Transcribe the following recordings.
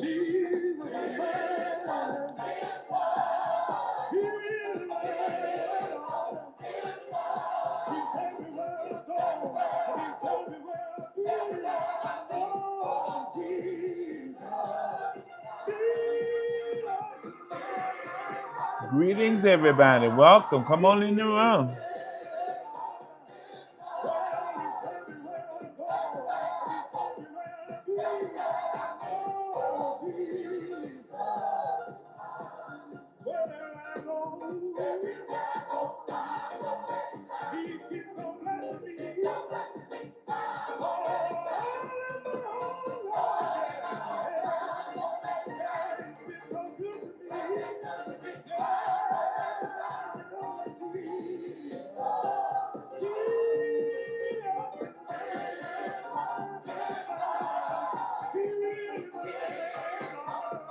Greetings, everybody. Welcome. Come on in the room.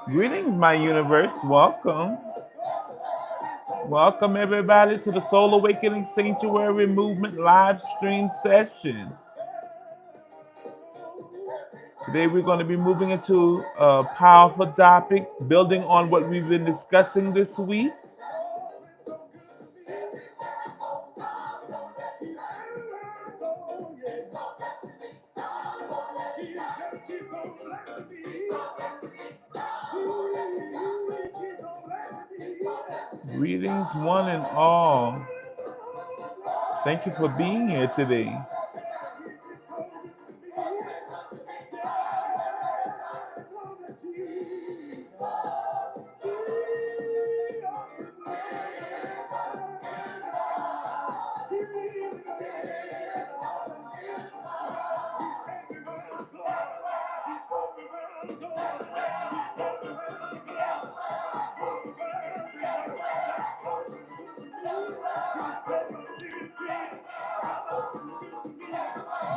Greetings, my universe. Welcome. Welcome, everybody, to the Soul Awakening Sanctuary Movement live stream session. Today, we're going to be moving into a powerful topic, building on what we've been discussing this week. Greetings, one and all. Thank you for being here today.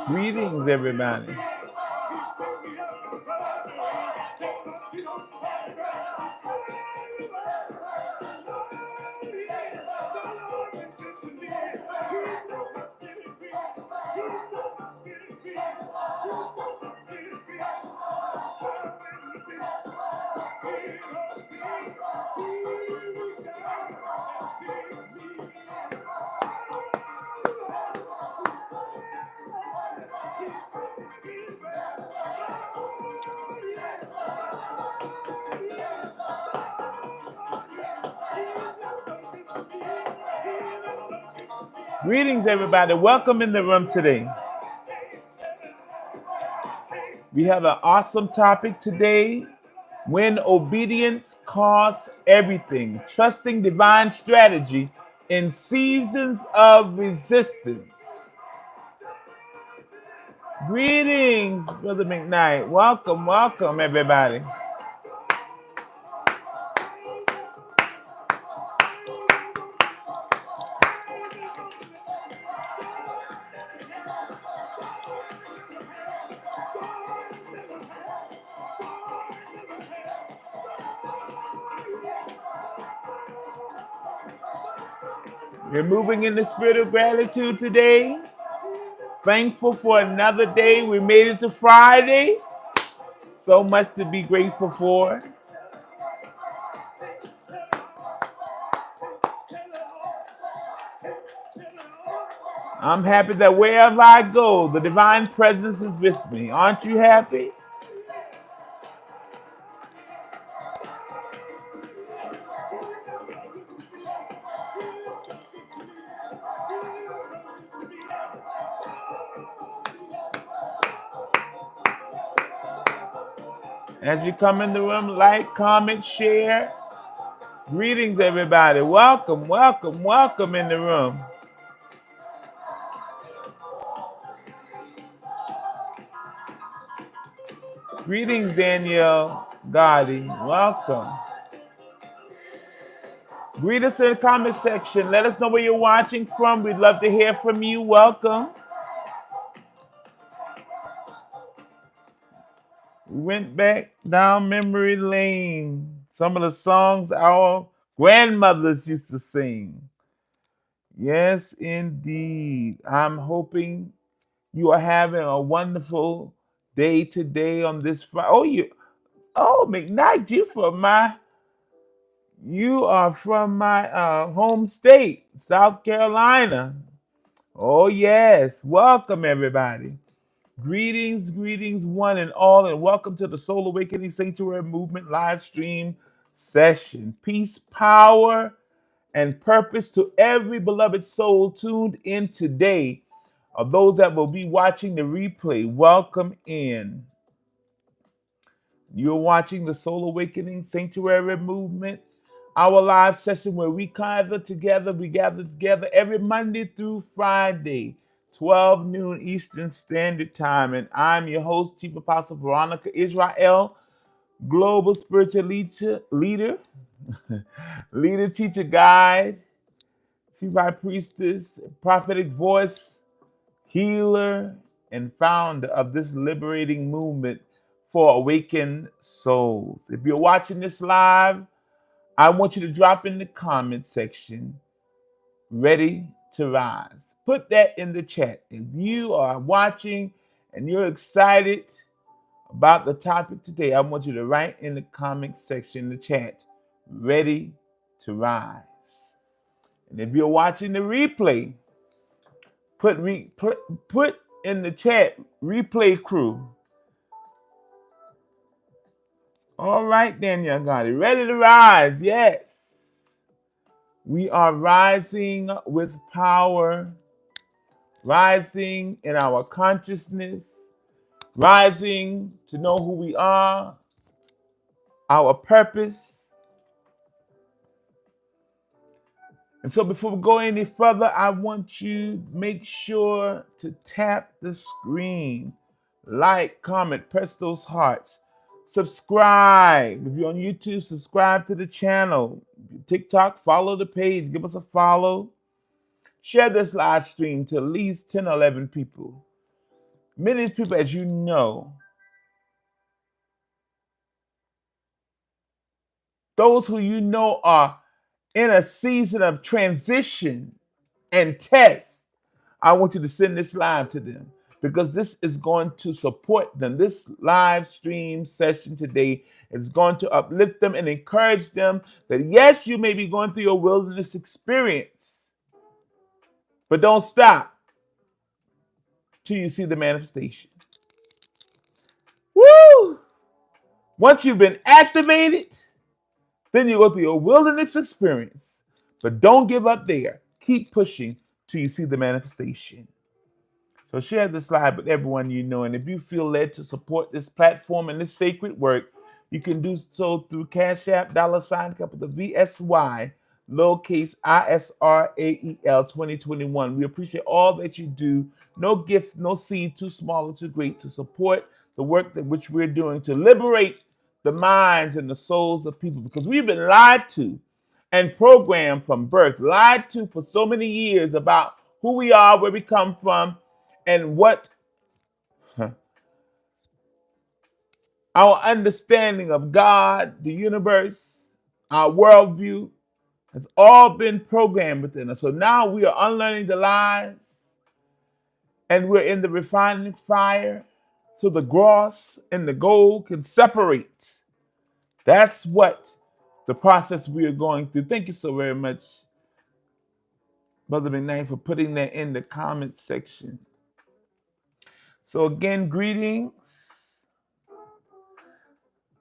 Greetings, everybody. Greetings, everybody. Welcome in the room today. We have an awesome topic today. When obedience costs everything. Trusting divine strategy in seasons of resistance. Greetings, Brother McKnight. Welcome, welcome, everybody. We're moving in the spirit of gratitude today. Thankful for another day. We made it to Friday. So much to be grateful for. I'm happy that wherever I go, the divine presence is with me. Aren't you happy? As you come in the room, like, comment, share. Greetings, everybody. Welcome, welcome, welcome in the room. Greetings, Danielle Gotti. Welcome. Greet us in the comment section. Let us know where you're watching from. We'd love to hear from you. Welcome. We went back down memory lane. Some of the songs our grandmothers used to sing. Yes, indeed. I'm hoping you are having a wonderful day today on this Friday. Oh, McKnight, you are from my home state, South Carolina. Oh yes, welcome everybody. Greetings, greetings, one and all, and welcome to the Soul Awakening Sanctuary Movement live stream session. Peace, power, and purpose to every beloved soul tuned in today. Of those that will be watching the replay, welcome in. You're watching the Soul Awakening Sanctuary Movement, our live session where we gather together every Monday through Friday, 12 noon Eastern Standard Time. And I'm your host, Chief Apostle Veronica Yisrael, Global Spiritual Leader, Teacher, Guide, Chief High Priestess, Prophetic Voice, Healer, and founder of this liberating movement for awakened souls. If you're watching this live, I want you to drop in the comment section, ready to rise. Put that in the chat. If you are watching and you're excited about the topic today, I want you to write in the comment section, the chat, ready to rise. And if you're watching the replay, put in the chat, replay crew. All right, then, young Gotti. Ready to rise. Yes. We are rising with power, rising in our consciousness, rising to know who we are, our purpose. And so before we go any further, I want you to make sure to tap the screen, like, comment, press those hearts. Subscribe. If you're on YouTube, subscribe to the channel. TikTok, follow the page. Give us a follow. Share this live stream to at least 10 or 11 people. Many people, as you know, those who you know are in a season of transition and test. I want you to send this live to them because this is going to support them. This live stream session today is going to uplift them and encourage them that yes, you may be going through your wilderness experience, but don't stop till you see the manifestation. Woo! Once you've been activated, then you go through your wilderness experience, but don't give up there. Keep pushing till you see the manifestation. So share this live with everyone you know. And if you feel led to support this platform and this sacred work, you can do so through CashApp, capital VSY, lowercase ISRAEL 2021. We appreciate all that you do. No gift, no seed too small or too great to support the work that which we're doing to liberate the minds and the souls of people, because we've been lied to and programmed from birth, lied to for so many years about who we are, where we come from, and what our understanding of God, the universe, our worldview has all been programmed within us. So now we are unlearning the lies and we're in the refining fire so the dross and the gold can separate. That's what the process we are going through. Thank you so very much, Brother McKnight, for putting that in the comment section. So again, greetings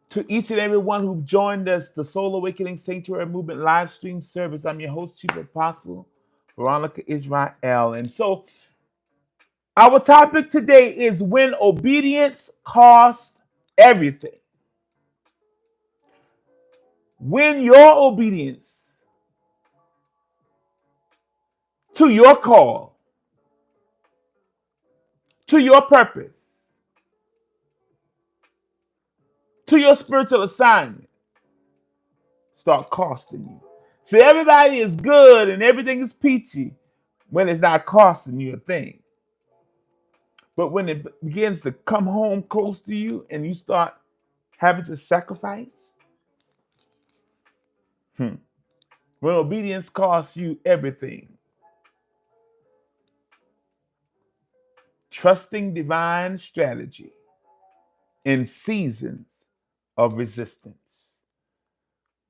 to each and every one who joined us, the Soul Awakening Sanctuary Movement live stream service. I'm your host, Chief Apostle Veronica Yisrael. And so our topic today is when obedience costs everything. When your obedience to your call, to your purpose, to your spiritual assignment start costing you. See, everybody is good and everything is peachy when it's not costing you a thing. But when it begins to come home close to you and you start having to sacrifice, when obedience costs you everything, trusting divine strategy in seasons of resistance.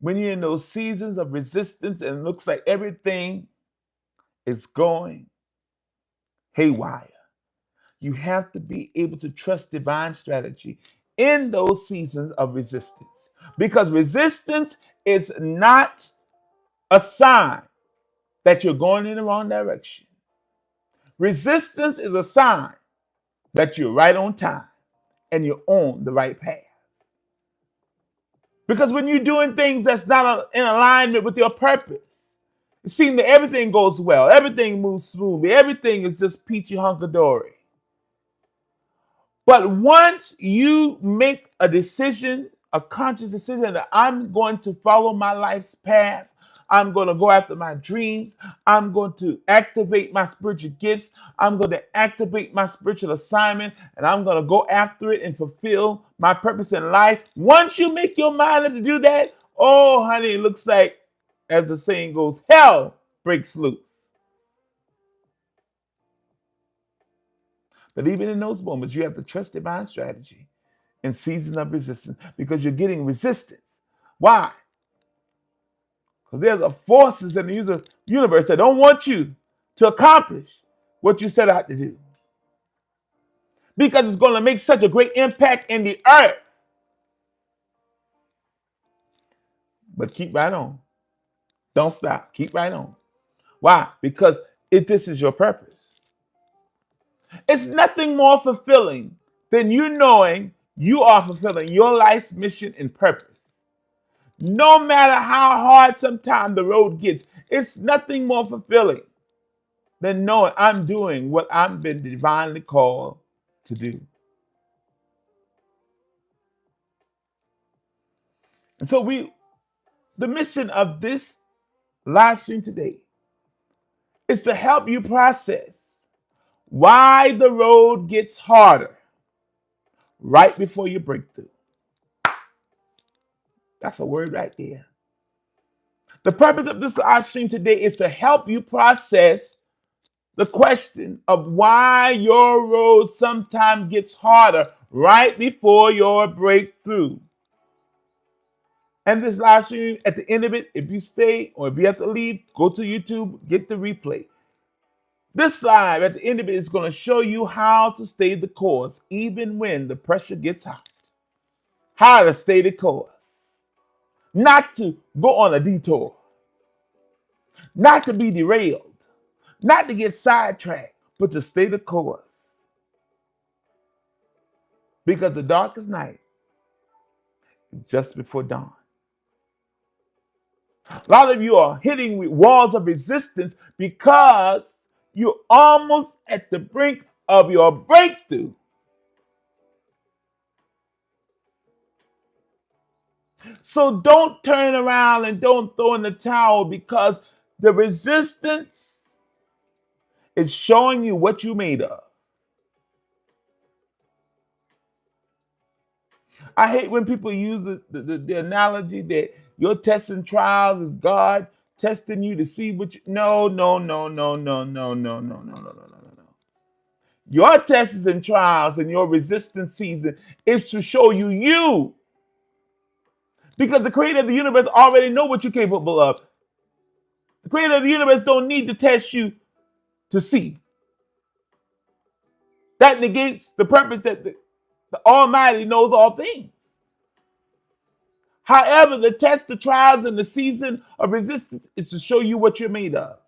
When you're in those seasons of resistance and it looks like everything is going haywire, you have to be able to trust divine strategy in those seasons of resistance. Because resistance is not a sign that you're going in the wrong direction. Resistance is a sign that you're right on time and you're on the right path. Because when you're doing things that's not in alignment with your purpose, it seems that everything goes well, everything moves smoothly, everything is just peachy hunky-dory. But once you make a decision, a conscious decision that I'm going to follow my life's path, I'm going to go after my dreams, I'm going to activate my spiritual gifts, I'm going to activate my spiritual assignment, and I'm going to go after it and fulfill my purpose in life. Once you make your mind up to do that, oh, honey, it looks like, as the saying goes, hell breaks loose. But even in those moments, you have to trust divine strategy in seasons of resistance because you're getting resistance. Why? Because there's forces in the universe that don't want you to accomplish what you set out to do. Because it's going to make such a great impact in the earth. But keep right on. Don't stop. Keep right on. Why? Because this is your purpose. It's nothing more fulfilling than you knowing you are fulfilling your life's mission and purpose. No matter how hard sometimes the road gets, it's nothing more fulfilling than knowing I'm doing what I've been divinely called to do. And so the mission of this live stream today is to help you process why the road gets harder right before your breakthrough. That's a word right there. The purpose of this live stream today is to help you process the question of why your road sometimes gets harder right before your breakthrough. And this live stream, at the end of it, if you stay or if you have to leave, go to YouTube, get the replay. This live, at the end of it, is going to show you how to stay the course even when the pressure gets hot. How to stay the course. Not to go on a detour. Not to be derailed. Not to get sidetracked, but to stay the course. Because the darkest night is just before dawn. A lot of you are hitting walls of resistance because you're almost at the brink of your breakthrough. So don't turn around and don't throw in the towel because the resistance is showing you what you're made of. I hate when people use the analogy that your tests and trials is God testing you to see what you... No. Your tests and trials and your resistance season is to show you. Because the creator of the universe already know what you're capable of. The creator of the universe don't need to test you to see. That negates the purpose that the Almighty knows all things. However, the test, the trials, and the season of resistance is to show you what you're made of.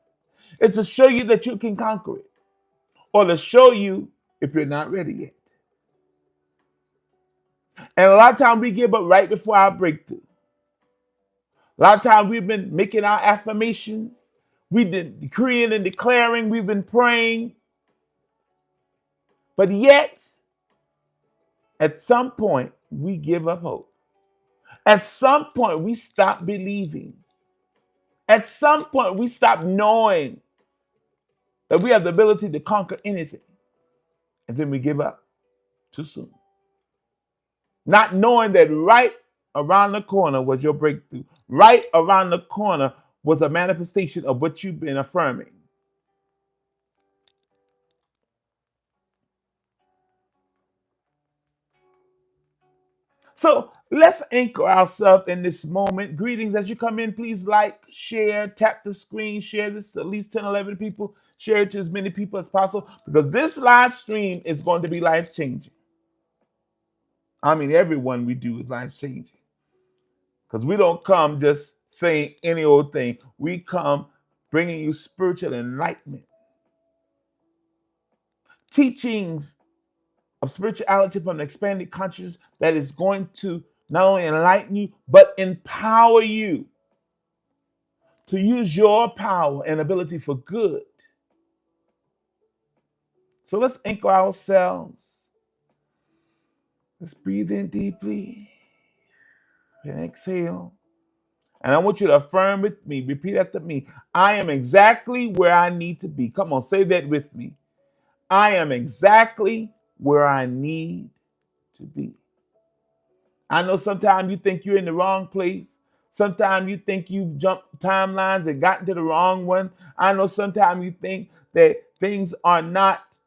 It's to show you that you can conquer it. Or to show you if you're not ready yet. And a lot of times we give up right before our breakthrough. A lot of times we've been making our affirmations. We've been decreeing and declaring. We've been praying. But yet, at some point, we give up hope. At some point, we stop believing. At some point, we stop knowing that we have the ability to conquer anything. And then we give up too soon. Not knowing that right around the corner was your breakthrough. Right around the corner was a manifestation of what you've been affirming. So let's anchor ourselves in this moment. Greetings as you come in. Please like, share, tap the screen, share this to at least 10, 11 people. Share it to as many people as possible because this live stream is going to be life changing. I mean, everyone we do is life changing because we don't come just saying any old thing. We come bringing you spiritual enlightenment, teachings of spirituality from an expanded consciousness that is going to not only enlighten you, but empower you to use your power and ability for good. So let's anchor ourselves. Let's breathe in deeply and exhale. And I want you to affirm with me, repeat after me. I am exactly where I need to be. Come on, say that with me. I am exactly where I need to be. I know sometimes you think you're in the wrong place. Sometimes you think you jumped timelines and got into the wrong one. I know sometimes you think that things are not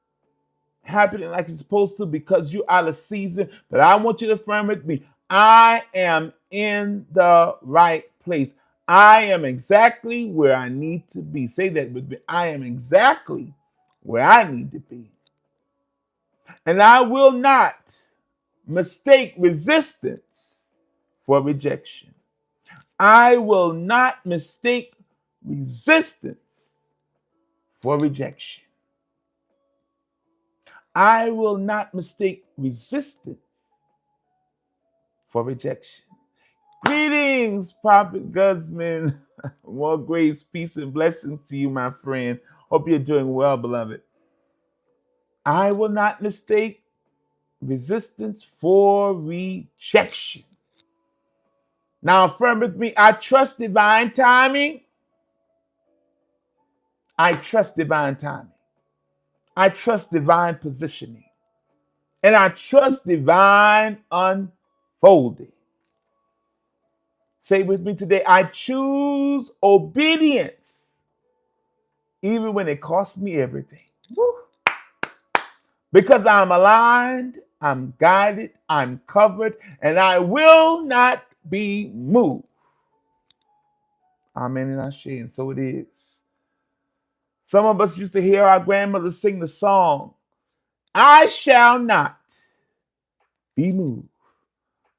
happening like it's supposed to because you're out of season. But I want you to affirm with me. I am in the right place. I am exactly where I need to be. Say that with me. I am exactly where I need to be. And I will not mistake resistance for rejection. I will not mistake resistance for rejection. I will not mistake resistance for rejection. Greetings, Prophet Guzman. More grace, peace, and blessings to you, my friend. Hope you're doing well, beloved. I will not mistake resistance for rejection. Now affirm with me, I trust divine timing. I trust divine timing. I trust divine positioning. And I trust divine unfolding. Say with me today, I choose obedience, even when it costs me everything. Woo. Because I'm aligned, I'm guided, I'm covered, and I will not be moved. Amen and Ashe, and so it is. Some of us used to hear our grandmother sing the song, I shall not be moved.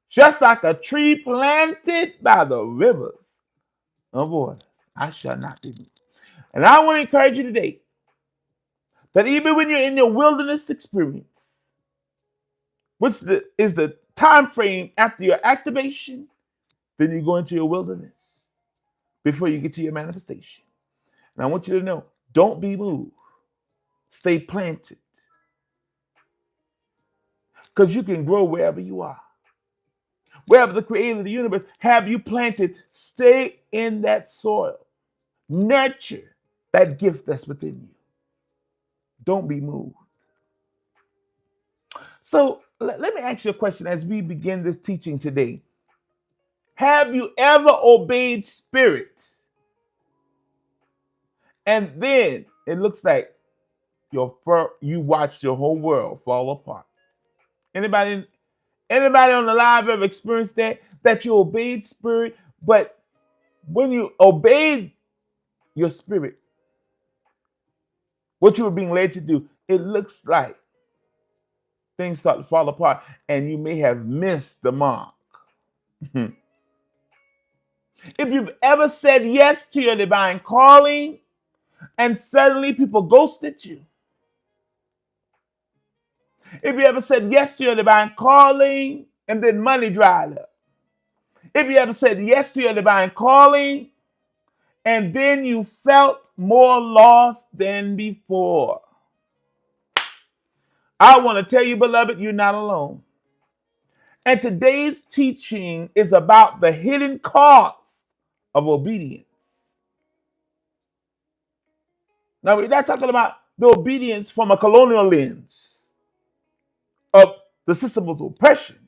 Just like a tree planted by the rivers of waters, I shall not be moved. And I want to encourage you today that even when you're in your wilderness experience, which is the time frame after your activation, then you go into your wilderness before you get to your manifestation. And I want you to know, don't be moved. Stay planted. Because you can grow wherever you are. Wherever the creator of the universe have you planted, stay in that soil. Nurture that gift that's within you. Don't be moved. So let me ask you a question as we begin this teaching today. Have you ever obeyed spirit? And then it looks like you watched your whole world fall apart. Anybody on the live ever experienced that? That you obeyed spirit, but when you obeyed your spirit, what you were being led to do, it looks like things start to fall apart and you may have missed the mark. If you've ever said yes to your divine calling and suddenly people ghosted you. If you ever said yes to your divine calling and then money dried up. If you ever said yes to your divine calling and then you felt more lost than before. I want to tell you, beloved, you're not alone. And today's teaching is about the hidden cost of obedience. Now, we're not talking about the obedience from a colonial lens of the system of oppression.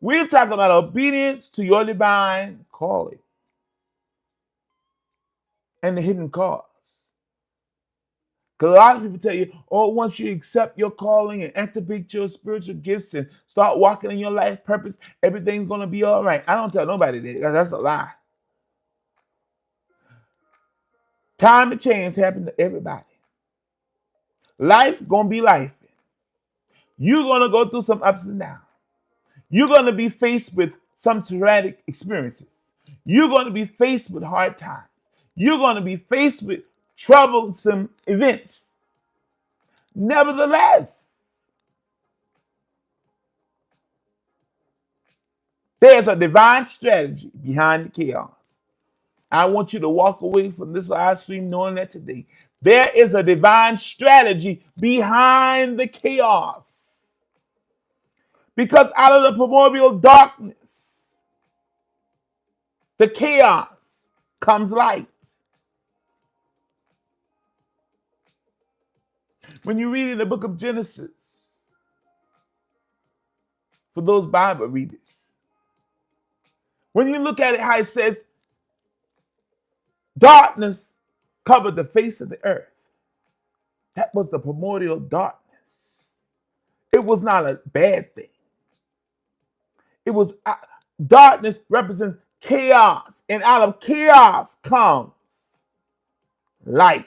We're talking about obedience to your divine calling and the hidden cost. Because a lot of people tell you, oh, once you accept your calling and activate your spiritual gifts and start walking in your life purpose, everything's going to be all right. I don't tell nobody that, because that's a lie. Time and chance happen to everybody. Life going to be life. You're going to go through some ups and downs. You're going to be faced with some traumatic experiences. You're going to be faced with hard times. You're going to be faced with troublesome events. Nevertheless, there's a divine strategy behind the chaos. I want you to walk away from this live stream knowing that today there is a divine strategy behind the chaos. Because out of the primordial darkness, the chaos, comes light. When you read in the book of Genesis, for those Bible readers, when you look at it, how it says, darkness covered the face of the earth. That was the primordial darkness. It was not a bad thing. It was darkness represents chaos, and out of chaos comes light.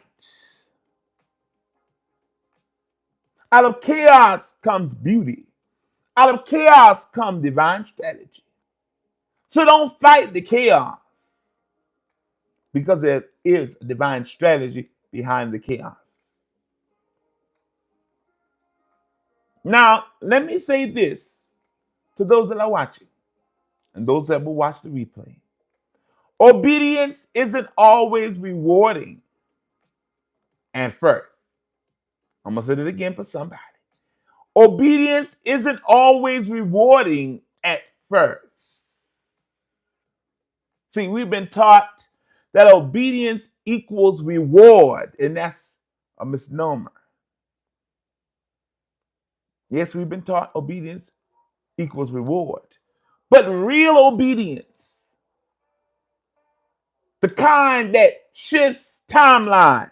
Out of chaos comes beauty. Out of chaos comes divine strategy. So don't fight the chaos, because there is a divine strategy behind the chaos. Now, let me say this to those that are watching and those that will watch the replay. Obedience isn't always rewarding at first. I'm going to say it again for somebody. Obedience isn't always rewarding at first. See, we've been taught that obedience equals reward, and that's a misnomer. Yes, we've been taught obedience equals reward. But real obedience, the kind that shifts timelines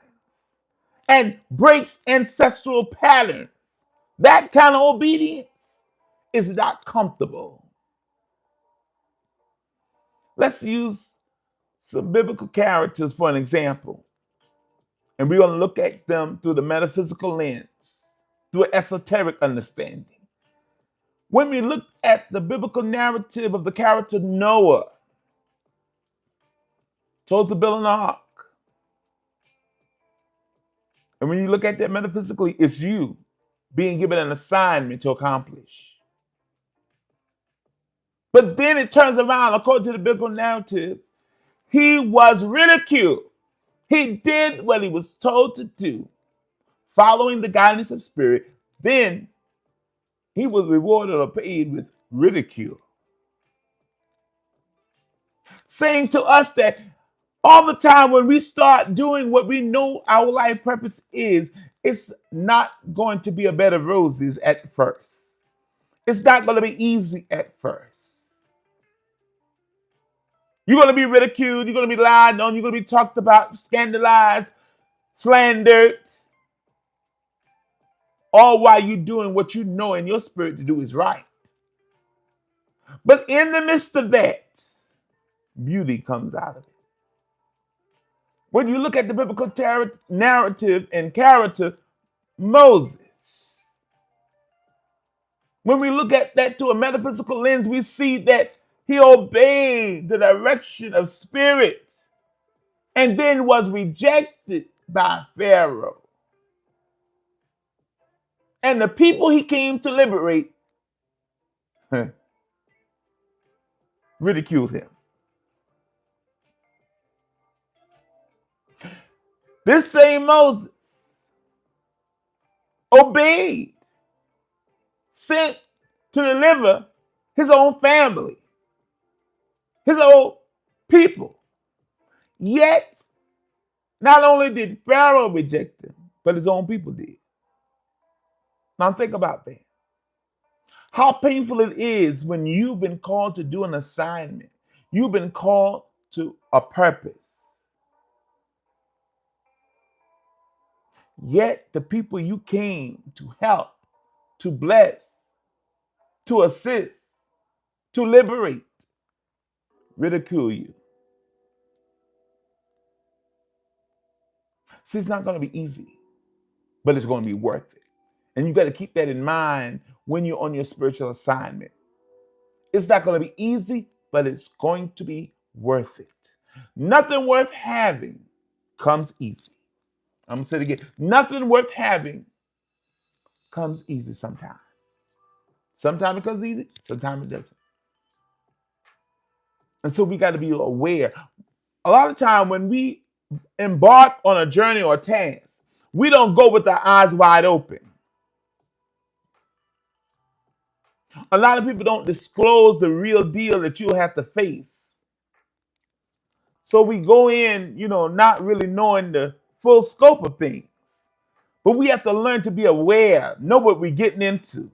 and breaks ancestral patterns, that kind of obedience is not comfortable. Let's use some biblical characters for an example. And we're going to look at them through the metaphysical lens, through an esoteric understanding. When we look at the biblical narrative of the character Noah, told to build an ark. And when you look at that metaphysically, it's you being given an assignment to accomplish. But then it turns around, according to the biblical narrative, he was ridiculed. He did what he was told to do, following the guidance of spirit. Then he was rewarded or paid with ridicule. Saying to us that all the time when we start doing what we know our life purpose is, it's not going to be a bed of roses at first. It's not going to be easy at first. You're going to be ridiculed. You're going to be lied on. You're going to be talked about, scandalized, slandered. All while you're doing what you know in your spirit to do is right. But in the midst of that, beauty comes out of it. When you look at the biblical narrative and character, Moses, when we look at that through a metaphysical lens, we see that he obeyed the direction of spirit and then was rejected by Pharaoh. And the people he came to liberate ridiculed him. This same Moses obeyed, sent to deliver his own family, his own people. Yet, not only did Pharaoh reject him, but his own people did. Now think about that. How painful it is when you've been called to do an assignment. You've been called to a purpose. Yet the people you came to help, to bless, to assist, to liberate, ridicule you. See, it's not going to be easy, but it's going to be worth it. And you got to keep that in mind when you're on your spiritual assignment. It's not going to be easy, but it's going to be worth it. Nothing worth having comes easy. I'm going to say it again. Nothing worth having comes easy sometimes. Sometimes it comes easy, sometimes it doesn't. And so we got to be aware. A lot of time when we embark on a journey or a task, we don't go with our eyes wide open. A lot of people don't disclose the real deal that you'll have to face. So we go in, not really knowing the full scope of things. But we have to learn to be aware, know what we're getting into.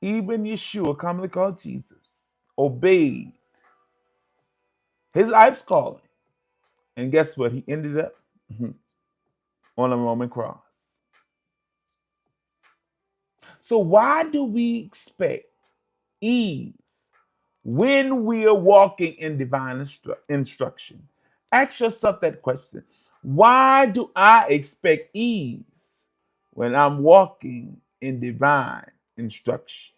Even Yeshua, commonly called Jesus, obeyed his life's calling. And guess what? He ended up on a Roman cross. So why do we expect ease when we are walking in divine instruction? Ask yourself that question. Why do I expect ease when I'm walking in divine instruction?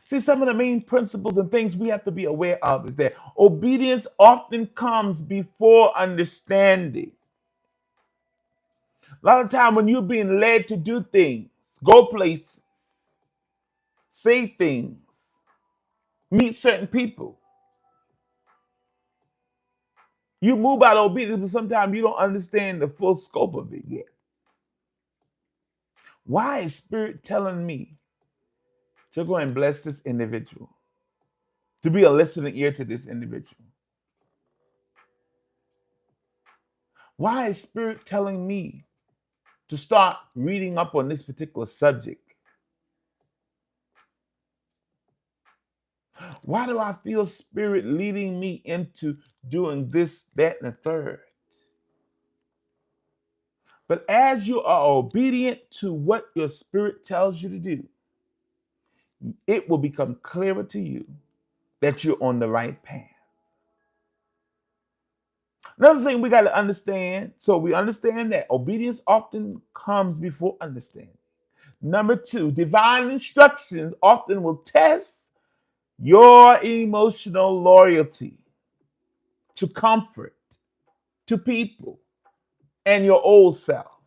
See, some of the main principles and things we have to be aware of is that obedience often comes before understanding. A lot of time when you're being led to do things, go places, say things, meet certain people, you move out of obedience, but sometimes you don't understand the full scope of it yet. Why is Spirit telling me to go and bless this individual? To be a listening ear to this individual? Why is Spirit telling me to start reading up on this particular subject? Why do I feel Spirit leading me into doing this, that, and the third? But as you are obedient to what your Spirit tells you to do, it will become clearer to you that you're on the right path. Another thing we got to understand, so we understand that obedience often comes before understanding. Number two, divine instructions often will test your emotional loyalty to comfort, to people, and your old self.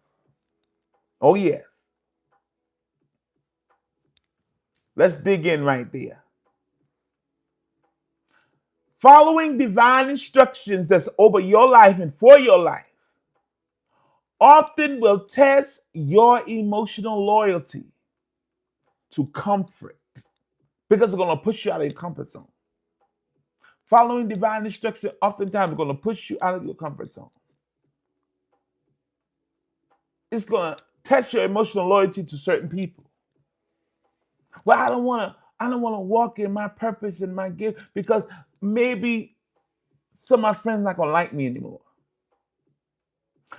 Oh, yes. Let's dig in right there. Following divine instructions that's over your life and for your life often will test your emotional loyalty to comfort because it's going to push you out of your comfort zone. Following divine instruction oftentimes is going to push you out of your comfort zone. It's going to test your emotional loyalty to certain people. Well, I don't want to walk in my purpose and my gift because maybe some of my friends not going to like me anymore.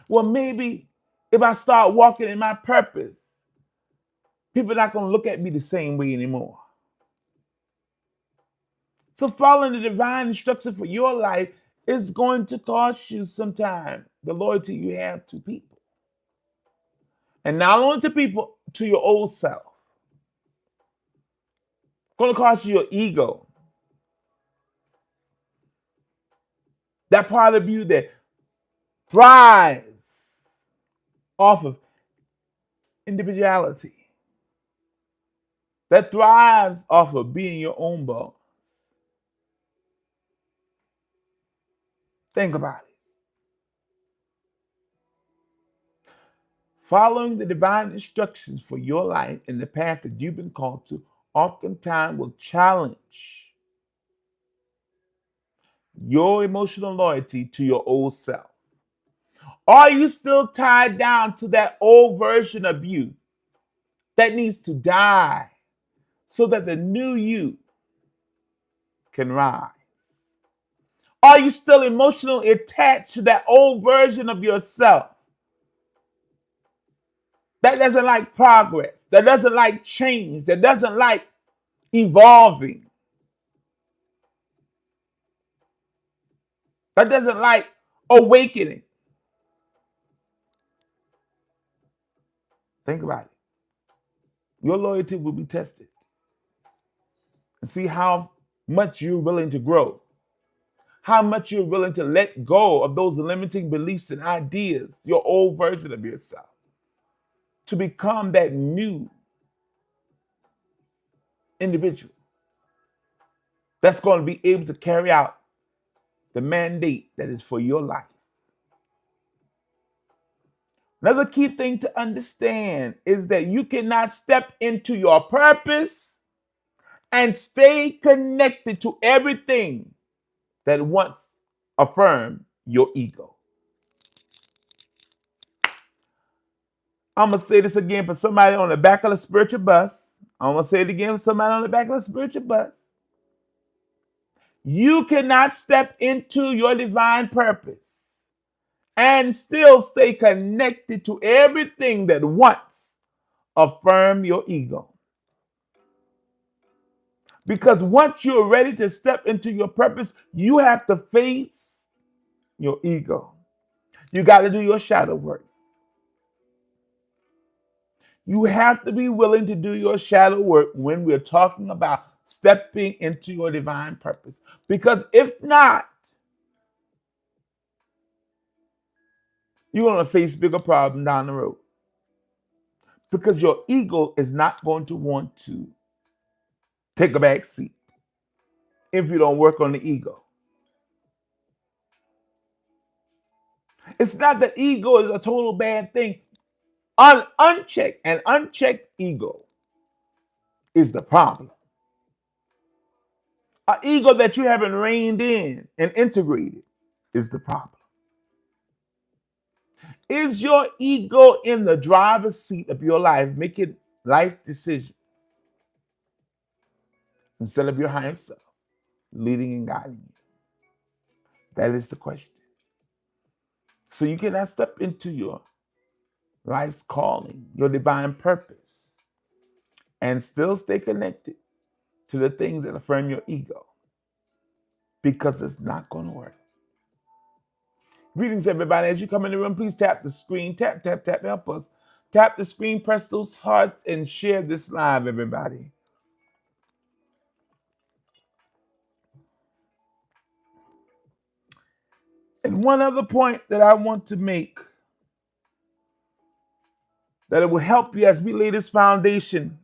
Well, maybe if I start walking in my purpose, people are not going to look at me the same way anymore. So following the divine instruction for your life is going to cost you sometime the loyalty you have to people. And not only to people, to your old self. It's going to cost you your ego. That part of you that thrives off of individuality. That thrives off of being your own boss. Think about it. Following the divine instructions for your life and the path that you've been called to oftentimes will challenge your emotional loyalty to your old self. Are you still tied down to that old version of you that needs to die so that the new you can rise? Are you still emotionally attached to that old version of yourself that doesn't like progress, that doesn't like change, that doesn't like evolving, that doesn't like awakening? Think about it. Your loyalty will be tested and see how much you're willing to grow, how much you're willing to let go of those limiting beliefs and ideas, your old version of yourself, to become that new individual that's going to be able to carry out the mandate that is for your life. Another key thing to understand is that you cannot step into your purpose and stay connected to everything that once affirmed your ego. I'm going to say this again for somebody on the back of the spiritual bus. I'm going to say it again for somebody on the back of the spiritual bus. You cannot step into your divine purpose and still stay connected to everything that once affirmed your ego. Because once you're ready to step into your purpose, you have to face your ego. You got to do your shadow work. You have to be willing to do your shadow work when we're talking about stepping into your divine purpose. Because if not, you're going to face bigger problems down the road. Because your ego is not going to want to take a back seat if you don't work on the ego. It's not that ego is a total bad thing. Unchecked ego is the problem. An ego that you haven't reined in and integrated is the problem. Is your ego in the driver's seat of your life, making life decisions instead of your higher self leading and guiding you? That is the question. So you cannot step into your life's calling, your divine purpose, and still stay connected to the things that affirm your ego, because it's not going to work. Greetings, everybody. As you come in the room, please tap the screen. Tap, tap, tap. Help us. Tap the screen, press those hearts, and share this live, everybody. And one other point that I want to make, that it will help you as we lay this foundation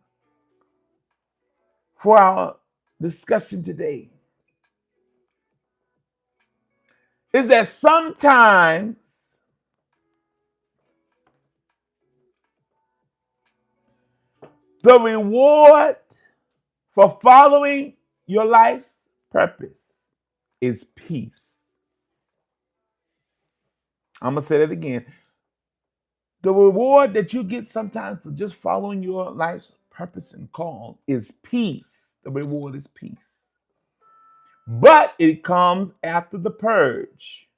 for our discussion today, is that sometimes the reward for following your life's purpose is peace. I'm going to say that again. The reward that you get sometimes for just following your life's purpose and call is peace. The reward is peace. But it comes after the purge.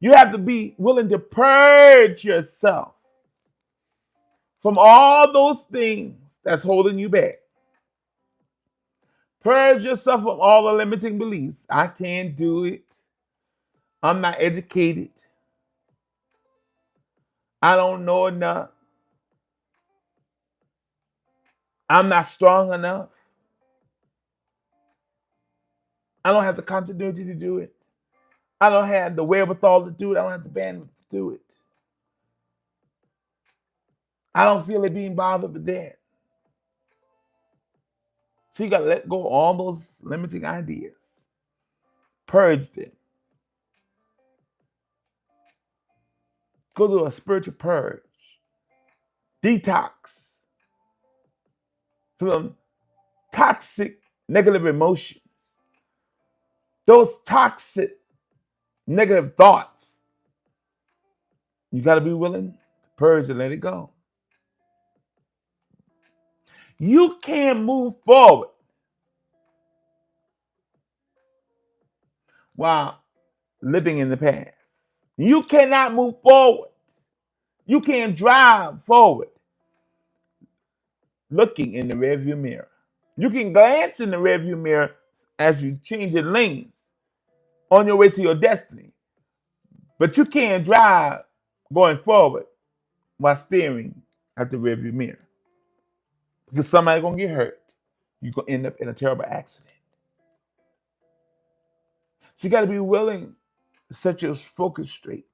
You have to be willing to purge yourself from all those things that's holding you back. Purge yourself from all the limiting beliefs. I can't do it. I'm not educated. I don't know enough. I'm not strong enough. I don't have the continuity to do it. I don't have the wherewithal to do it. I don't have the bandwidth to do it. I don't feel like being bothered with that. So you got to let go of all those limiting ideas. Purge them. Go through a spiritual purge. Detox from toxic negative emotions. Those toxic negative thoughts. You got to be willing to purge and let it go. You can't move forward while living in the past. You cannot move forward. You can't drive forward looking in the rearview mirror. You can glance in the rearview mirror as you change your lanes on your way to your destiny, but you can't drive going forward while staring at the rearview mirror because somebody's gonna get hurt. You're gonna end up in a terrible accident. So you got to be willing to set your focus straight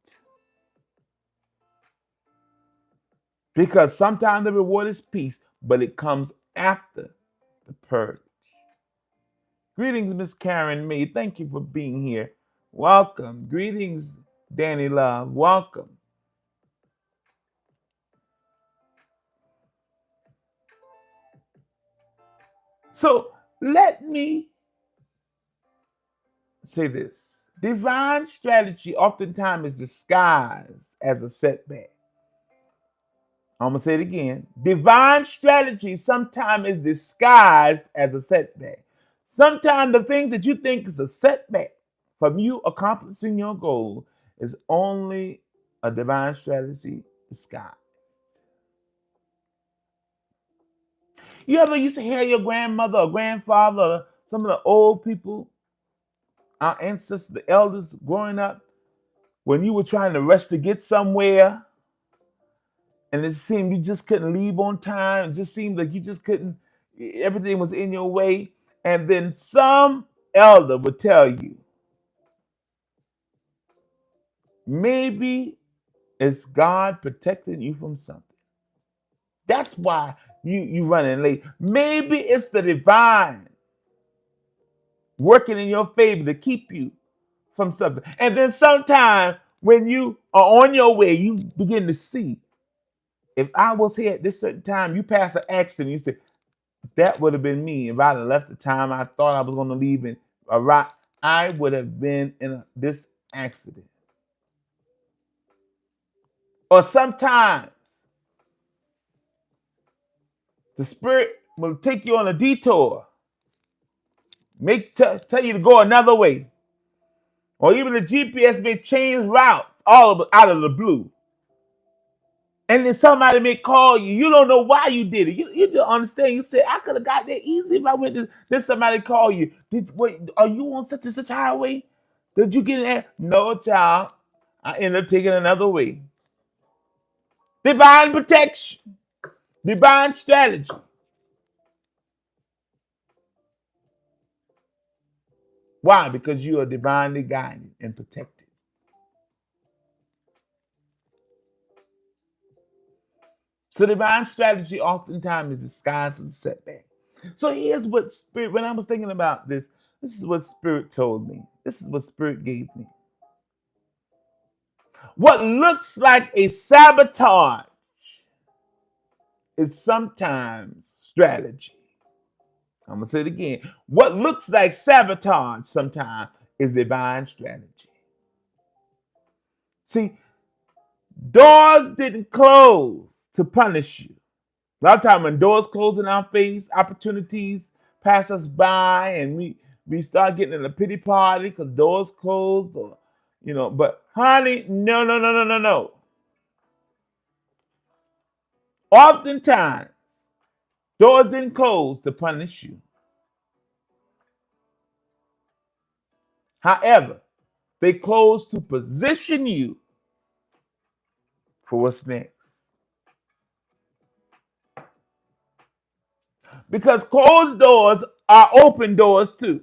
because sometimes the reward is peace, but it comes after the purge. Greetings, Miss Karen May. Thank you for being here. Welcome. Greetings, Danny Love. Welcome. So let me say this. Divine strategy oftentimes is disguised as a setback. I'm going to say it again. Divine strategy sometimes is disguised as a setback. Sometimes the things that you think is a setback from you accomplishing your goal is only a divine strategy disguised. You ever used to hear your grandmother or grandfather, or some of the old people, our ancestors, the elders growing up, when you were trying to rush to get somewhere, and it seemed you just couldn't leave on time. It just seemed like you just couldn't, everything was in your way. And then some elder would tell you, maybe it's God protecting you from something. That's why you running late. Maybe it's the divine working in your favor to keep you from something. And then sometime when you are on your way, you begin to see, if I was here at this certain time, you pass an accident, you say, that would have been me. If I'd have left the time I thought I was going to leave and arrive, I would have been in this accident. Or sometimes the Spirit will take you on a detour, tell you to go another way. Or even the GPS may change routes out of the blue. And then somebody may call you. You don't know why you did it. You don't understand. You say, I could have got there easy if I went to. Then somebody call you. Are you on such and such highway? Did you get in there? No, child. I ended up taking another way. Divine protection. Divine strategy. Why? Because you are divinely guided and protected. So divine strategy oftentimes is disguised as a setback. So here's what Spirit, when I was thinking about this is what Spirit told me. This is what Spirit gave me. What looks like a sabotage is sometimes strategy. I'm going to say it again. What looks like sabotage sometimes is divine strategy. See, doors didn't close to punish you. A lot of times when doors close in our face, opportunities pass us by, and we start getting in a pity party because doors closed, or but honey, no. Oftentimes, doors didn't close to punish you. However, they closed to position you for what's next. Because closed doors are open doors too.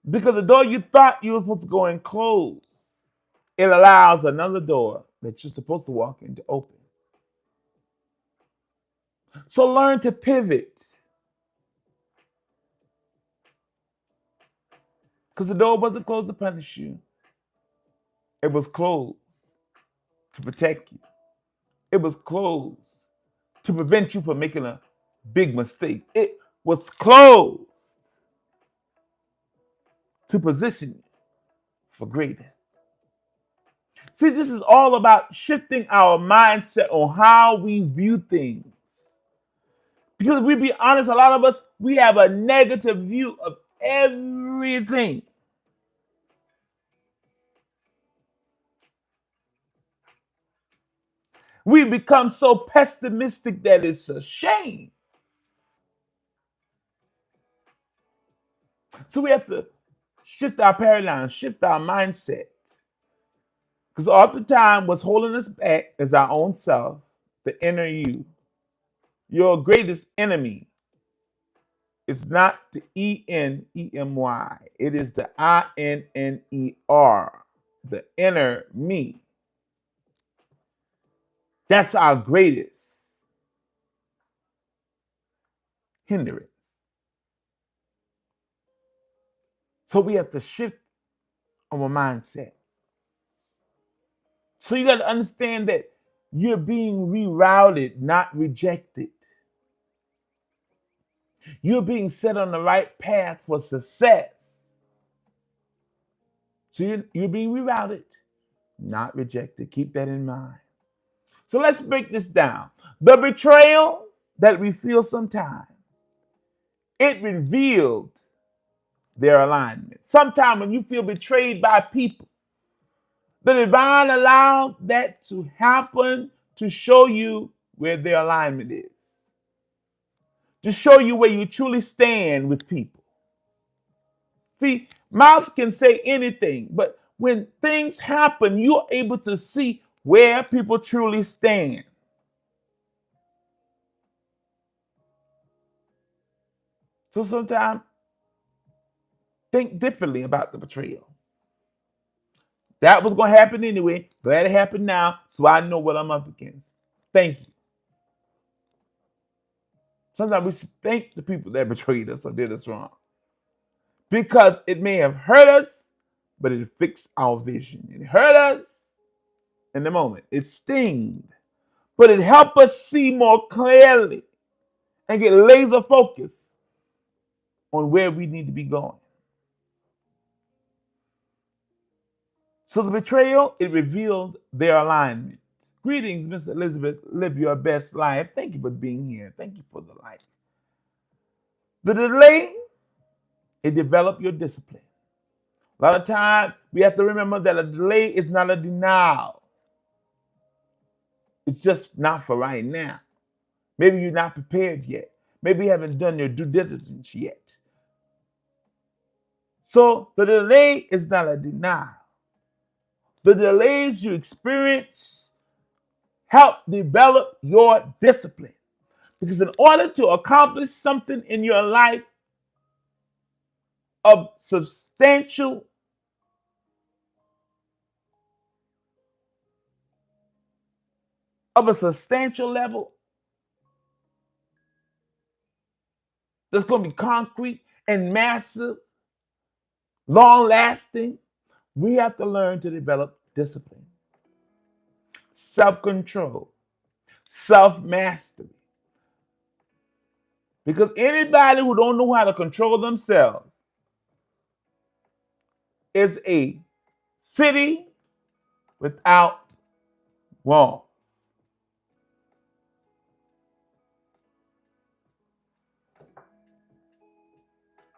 Because the door you thought you were supposed to go and close, it allows another door that you're supposed to walk in to open. So learn to pivot. Because the door wasn't closed to punish you. It was closed to protect you. It was closed to prevent you from making a big mistake. It was closed to position you for greater. See, this is all about shifting our mindset on how we view things. Because if we be honest, a lot of us, we have a negative view of everything. We become so pessimistic that it's a shame. So we have to shift our paradigm, shift our mindset. Because oftentimes what's holding us back is our own self, the inner you. Your greatest enemy is not the E-N-E-M-Y. It is the I-N-N-E-R, the inner me. That's our greatest hindrance. So we have to shift our mindset. So you got to understand that you're being rerouted, not rejected. You're being set on the right path for success. So you're being rerouted, not rejected. Keep that in mind. So let's break this down. The betrayal that we feel sometimes, it revealed their alignment. Sometimes when you feel betrayed by people, the divine allowed that to happen to show you where their alignment is, to show you where you truly stand with people. See, mouth can say anything, but when things happen, you're able to see where people truly stand. So sometimes think differently about the betrayal. That was going to happen anyway. Glad it happened now, so I know what I'm up against. Thank you. Sometimes we thank the people that betrayed us or did us wrong, because it may have hurt us, but it fixed our vision. It hurt us in the moment. It stinged, but it helped us see more clearly and get laser focused on where we need to be going. So the betrayal, it revealed their alignment. Greetings, Miss Elizabeth. Live your best life. Thank you for being here. Thank you for the life. The delay, it developed your discipline. A lot of times, we have to remember that a delay is not a denial. It's just not for right now. Maybe you're not prepared yet. Maybe you haven't done your due diligence yet. So the delay is not a denial. The delays you experience help develop your discipline. Because in order to accomplish something in your life of a substantial level that's going to be concrete and massive, long lasting, we have to learn to develop discipline, self-control, self-mastery. Because anybody who don't know how to control themselves is a city without walls.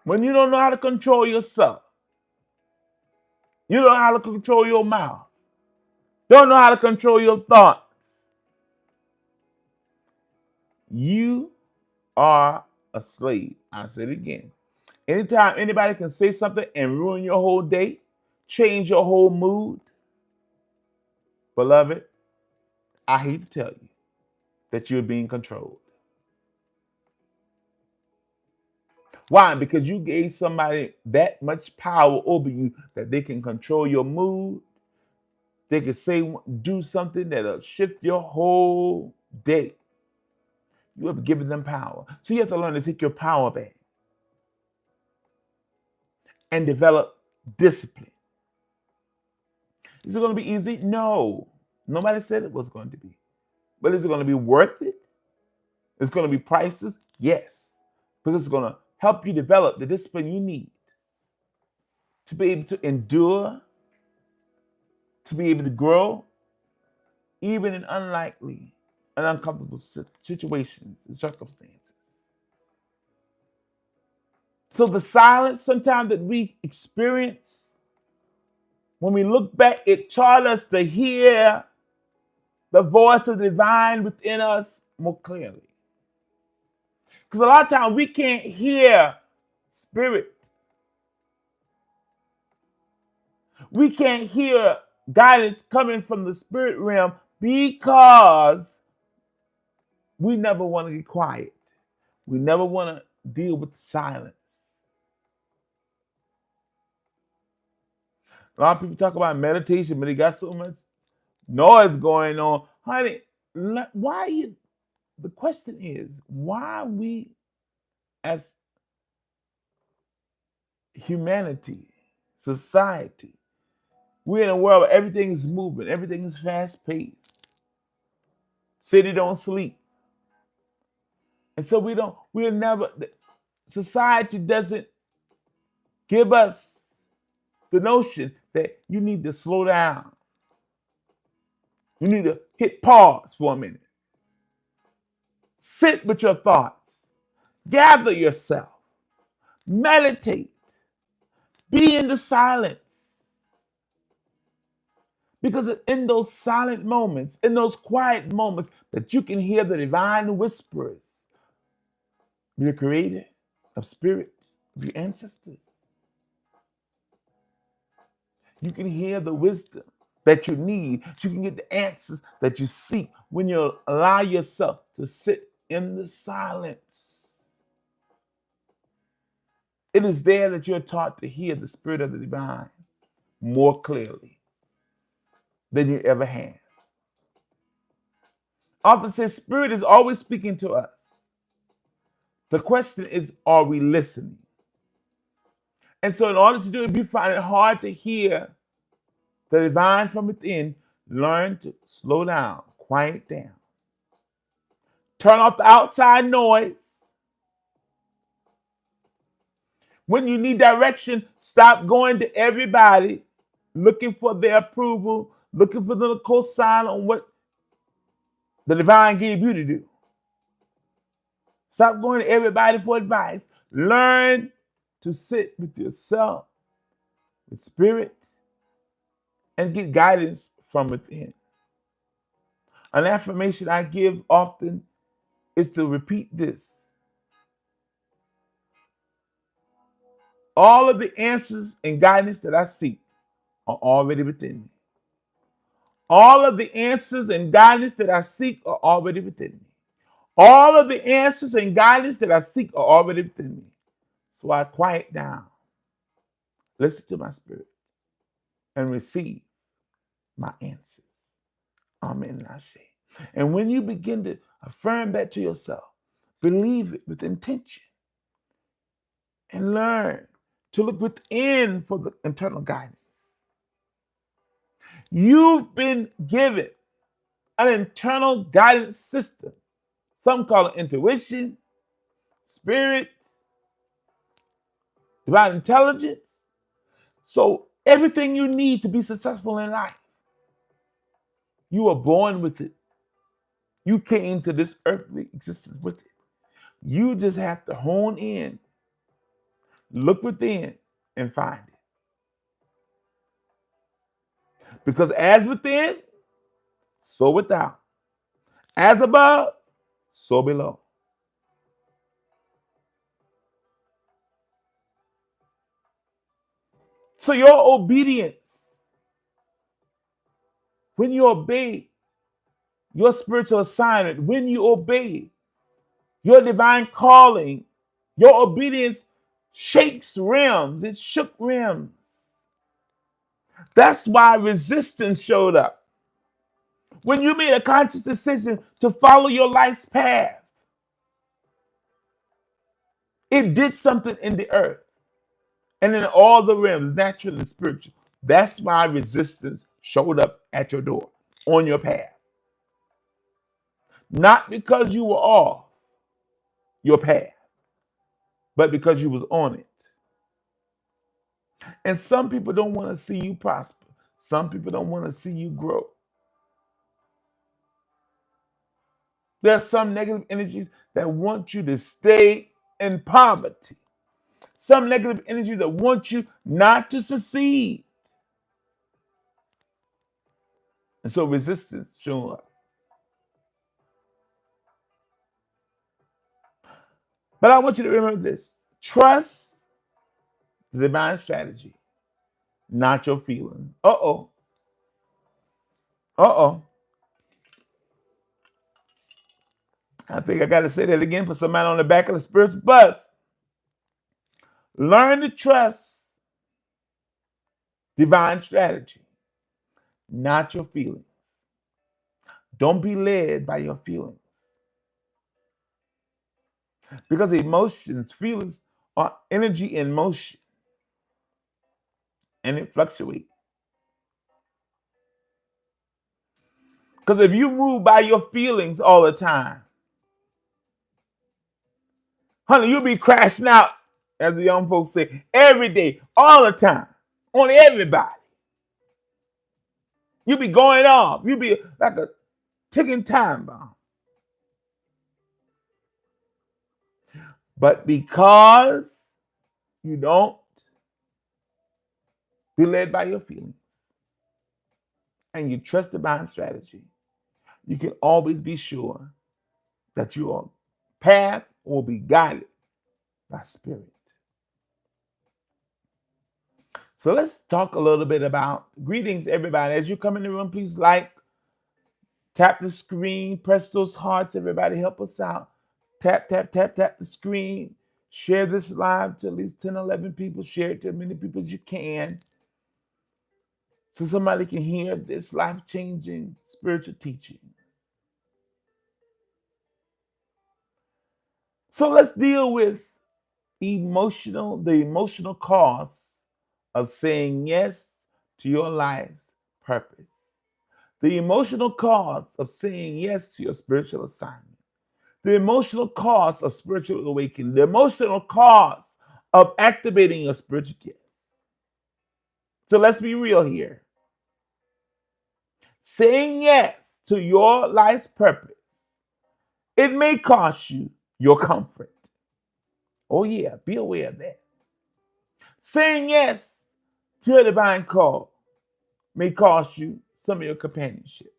When you don't know how to control yourself, you don't know how to control your mouth, don't know how to control your thoughts, you are a slave. I said it again. Anytime anybody can say something and ruin your whole day, change your whole mood, beloved, I hate to tell you that you're being controlled. Why? Because you gave somebody that much power over you that they can control your mood. They can say, do something that'll shift your whole day. You have given them power. So you have to learn to take your power back and develop discipline. Is it going to be easy? No. Nobody said it was going to be. But is it going to be worth it? It's going to be priceless? Yes. Because it's going to help you develop the discipline you need to be able to endure, to be able to grow, even in unlikely and uncomfortable situations and circumstances. So the silence sometimes that we experience, when we look back, it taught us to hear the voice of the divine within us more clearly. Because a lot of times we can't hear spirit. We can't hear guidance coming from the spirit realm because we never want to get quiet. We never want to deal with the silence. A lot of people talk about meditation, but they got so much noise going on. Honey, why you? The question is, why we as humanity, society, we're in a world where everything is moving, everything is fast paced. City don't sleep. And so we'll never, society doesn't give us the notion that you need to slow down. You need to hit pause for a minute. Sit with your thoughts. Gather yourself. Meditate. Be in the silence. Because it's in those silent moments, in those quiet moments, that you can hear the divine whispers of your creator, of spirit, of your ancestors. You can hear the wisdom that you need. You can get the answers that you seek when you allow yourself to sit in the silence. It is there that you're taught to hear the spirit of the divine more clearly than you ever have. Author says spirit is always speaking to us. The question is, are we listening? And so in order to do it, if you find it hard to hear the divine from within, learn to slow down, quiet down. Turn off the outside noise. When you need direction, stop going to everybody, looking for their approval, looking for the cosign on what the divine gave you to do. Stop going to everybody for advice. Learn to sit with yourself, with spirit, and get guidance from within. An affirmation I give often is to repeat this. All of the answers and guidance that I seek are already within me. All of the answers and guidance that I seek are already within me. All of the answers and guidance that I seek are already within me. So I quiet down, listen to my spirit, and receive my answers. Amen. Ashe. And when you begin to affirm that to yourself, believe it with intention, and learn to look within for the internal guidance. You've been given an internal guidance system. Some call it intuition, spirit, divine intelligence. So everything you need to be successful in life, you are born with it. You came to this earthly existence with it. You just have to hone in, look within, and find it. Because as within, so without. As above, so below. So your obedience, when you obey your spiritual assignment, when you obey your divine calling, your obedience shakes realms. It shook realms. That's why resistance showed up. When you made a conscious decision to follow your life's path, it did something in the earth and in all the realms, natural and spiritual. That's why resistance showed up at your door, on your path. Not because you were off your path, but because you was on it. And some people don't want to see you prosper. Some people don't want to see you grow. There are some negative energies that want you to stay in poverty. some negative energy that wants you not to succeed. And so resistance shows up. But I want you to remember this. Trust the divine strategy, not your feelings. Uh-oh. Uh-oh. I think I got to say that again for somebody on the back of the spiritual bus. Learn to trust divine strategy, not your feelings. Don't be led by your feelings. Because emotions, feelings are energy in motion, and it fluctuates. Because if you move by your feelings all the time, honey, you'll be crashing out, as the young folks say, every day, all the time, on everybody. You'll be going off. You'll be like a ticking time bomb. But because you don't be led by your feelings and you trust divine strategy, you can always be sure that your path will be guided by spirit. So let's talk a little bit about greetings, everybody. As you come in the room, please tap the screen, press those hearts. Everybody help us out. Tap, tap, tap, tap the screen. Share this live to at least 10, 11 people. Share it to as many people as you can so somebody can hear this life-changing spiritual teaching. So let's deal with the emotional cost of saying yes to your life's purpose. The emotional cost of saying yes to your spiritual assignment. The emotional cost of spiritual awakening. The emotional cost of activating your spiritual gifts. So let's be real here. Saying yes to your life's purpose, it may cost you your comfort. Oh yeah, be aware of that. Saying yes to your divine call may cost you some of your companionship.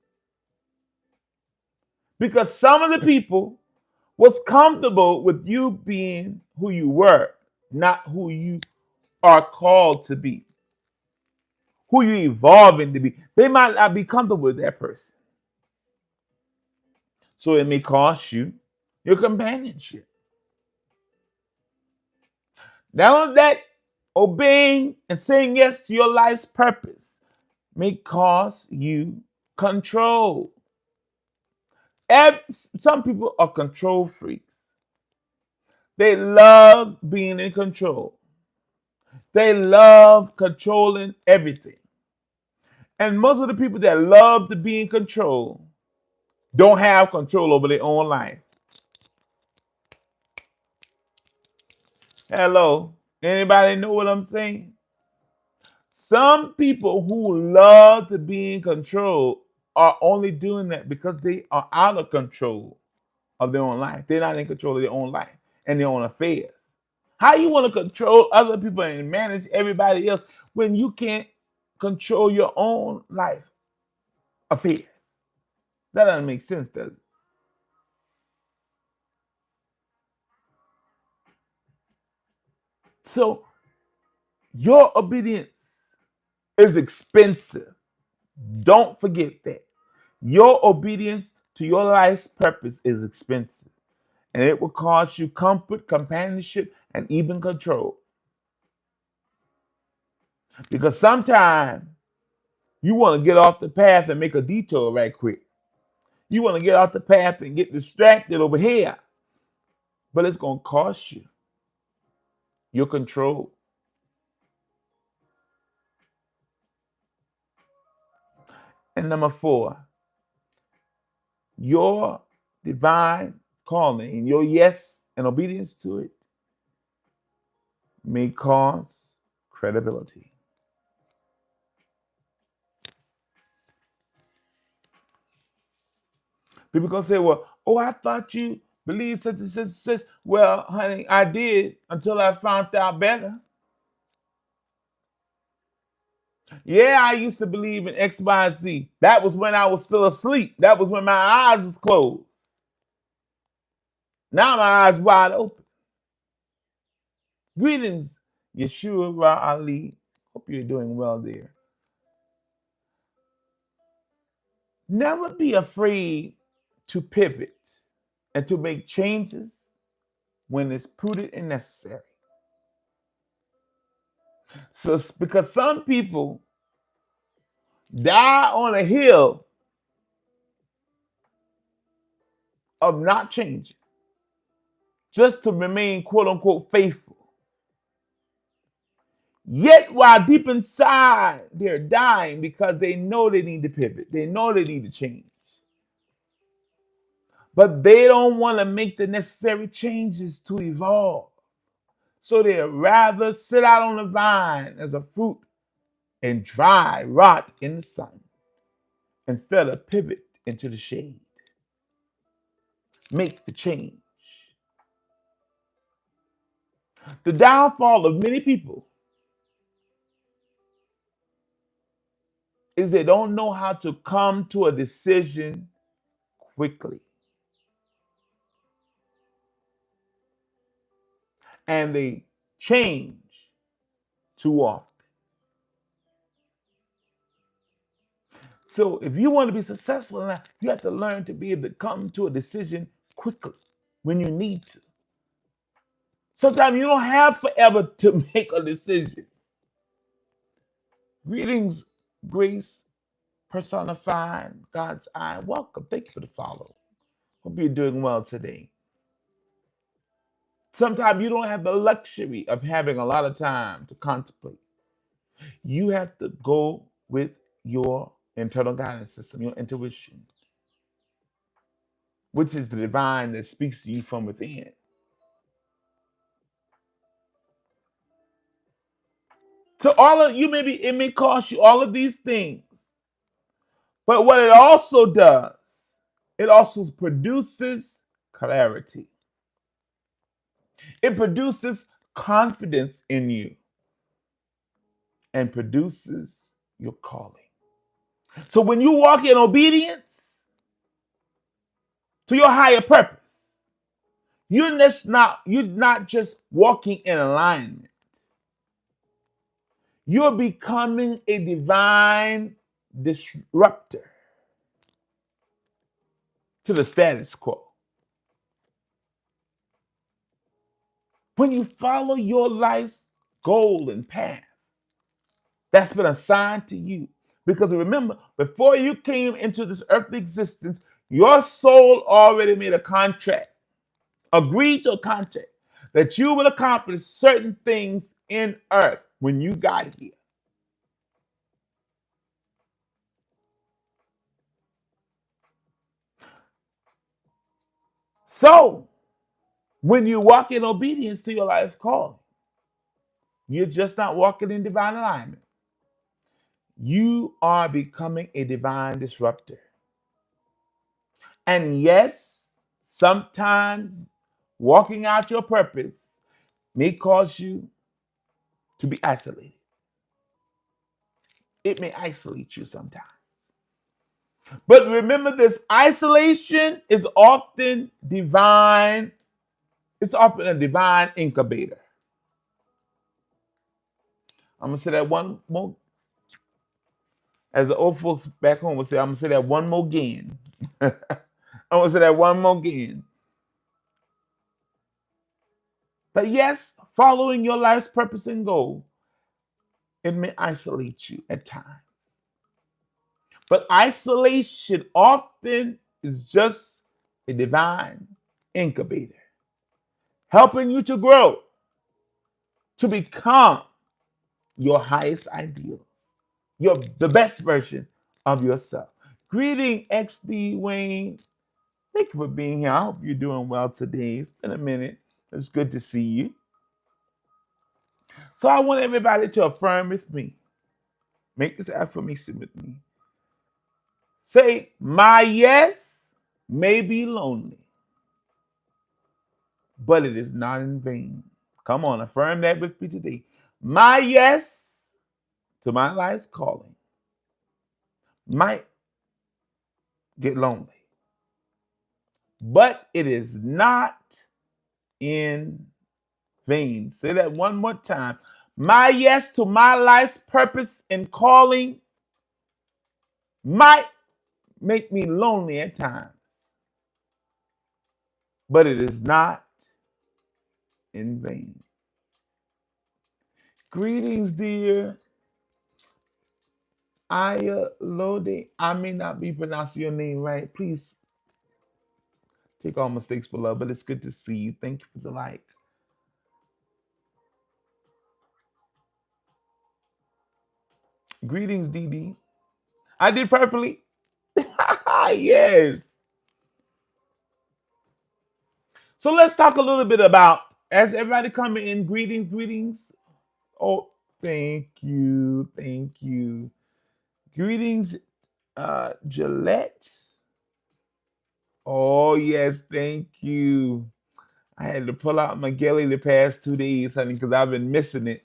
Because some of the people was comfortable with you being who you were, not who you are called to be, who you're evolving to be. They might not be comfortable with that person. So it may cost you your companionship. Not only that, obeying and saying yes to your life's purpose may cost you control. Some people are control freaks. They love being in control. They love controlling everything. And most of the people that love to be in control don't have control over their own life. Hello? Anybody know what I'm saying? Some people who love to be in control are only doing that because they are out of control of their own life. They're not in control of their own life and their own affairs. How you want to control other people and manage everybody else when you can't control your own life affairs? That doesn't make sense, does it? So your obedience is expensive. Don't forget that. Your obedience to your life's purpose is expensive. And it will cost you comfort, companionship, and even control. Because sometimes you want to get off the path and make a detour right quick. You want to get off the path and get distracted over here. But it's going to cost you your control. And number 4, your divine calling and your yes and obedience to it may cause credibility. People gonna say, well, oh, I thought you believe such and such and such. Well, honey, I did until I found out better. Yeah, I used to believe in X, Y, and Z. That was when I was still asleep. That was when my eyes was closed. Now my eyes wide open. Greetings, Yeshua Ra Ali. Hope you're doing well there. Never be afraid to pivot and to make changes when it's prudent and necessary. So, because some people die on a hill of not changing, just to remain quote unquote faithful. Yet, while deep inside, they're dying because they know they need to pivot, they know they need to change. But they don't want to make the necessary changes to evolve. So they'd rather sit out on the vine as a fruit and dry rot in the sun instead of pivot into the shade. Make the change. The downfall of many people is they don't know how to come to a decision quickly. And they change too often. So if you want to be successful in life, you have to learn to be able to come to a decision quickly when you need to. Sometimes you don't have forever to make a decision. Greetings, Grace personified, God's eye. Welcome. Thank you for the follow. Hope you're doing well today. Sometimes you don't have the luxury of having a lot of time to contemplate. You have to go with your internal guidance system, your intuition, which is the divine that speaks to you from within. So all of you, maybe it may cost you all of these things, but what it also does, it also produces clarity. It produces confidence in you and produces your calling. So when you walk in obedience to your higher purpose, you're not just walking in alignment. You're becoming a divine disruptor to the status quo. When you follow your life's goal and path that's been assigned to you, because remember, before you came into this earthly existence, your soul already made a contract, agreed to a contract that you will accomplish certain things in earth when you got here. So, when you walk in obedience to your life call, you're just not walking in divine alignment. You are becoming a divine disruptor. And yes, sometimes walking out your purpose may cause you to be isolated. It may isolate you sometimes. But remember this, isolation is often divine. It's often a divine incubator. I'm going to say that one more. As the old folks back home would say, I'm going to say that one more again. I'm going to say that one more again. But yes, following your life's purpose and goal, it may isolate you at times. But isolation often is just a divine incubator, helping you to grow, to become your highest ideals, the best version of yourself. Greeting, XD Wayne. Thank you for being here. I hope you're doing well today. It's been a minute. It's good to see you. So I want everybody to affirm with me. Make this affirmation with me. Say, my yes may be lonely, but it is not in vain. Come on, affirm that with me today. My yes to my life's calling might get lonely, but it is not in vain. Say that one more time. My yes to my life's purpose and calling might make me lonely at times, but it is not in vain. Greetings, dear Aya Lode. I may not be pronouncing your name right. Please take all mistakes for love, but it's good to see you. Thank you for the like. Greetings, DD. I did perfectly. Yes. So let's talk a little bit about, as everybody coming in, greetings. Oh, thank you. Greetings, Gillette. Oh, yes, thank you. I had to pull out my Gelly the past 2 days, honey, because I've been missing it.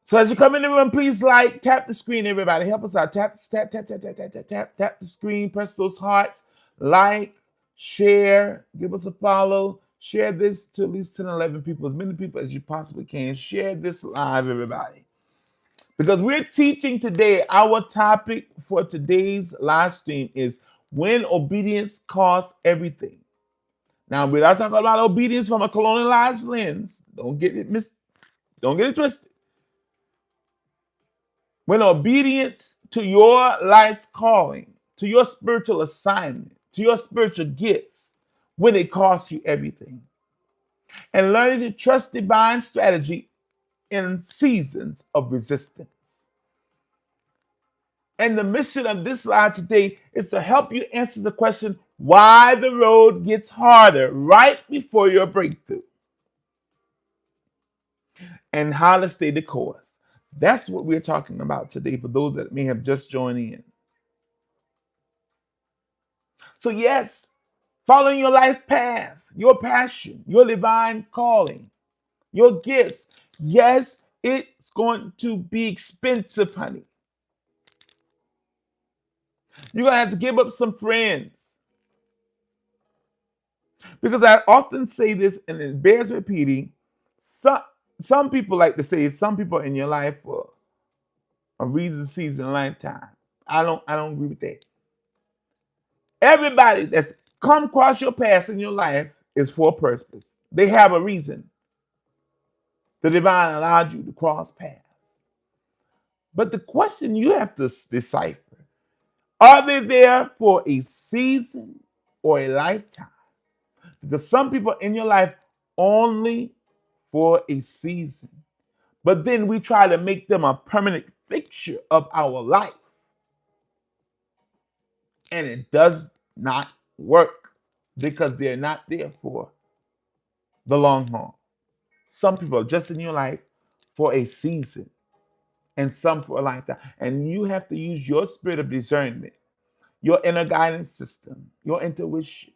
So as you come in the room, please tap the screen, everybody. Help us out. Tap the screen, press those hearts, like, share, give us a follow. Share this to at least 10, 11 people, as many people as you possibly can. Share this live, everybody. Because we're teaching today, our topic for today's live stream is when obedience costs everything. Now, we're not talking about obedience from a colonialized lens. Don't get it twisted. When obedience to your life's calling, to your spiritual assignment, to your spiritual gifts, when it costs you everything. And learning to trust divine strategy in seasons of resistance. And the mission of this live today is to help you answer the question, why the road gets harder right before your breakthrough. And how to stay the course. That's what we're talking about today for those that may have just joined in. So yes, following your life path, your passion, your divine calling, your gifts. Yes, it's going to be expensive, honey. You're going to have to give up some friends. Because I often say this, and it bears repeating, some people like to say some people in your life for a reason, season, lifetime. I don't agree with that. Everybody that's come across your path in your life is for a purpose. They have a reason. The divine allowed you to cross paths. But the question you have to decipher, are they there for a season or a lifetime? Because some people in your life only for a season. But then we try to make them a permanent fixture of our life. And it does not work because they're not there for the long haul. Some people are just in your life for a season and some for a lifetime. And you have to use your spirit of discernment, your inner guidance system, your intuition,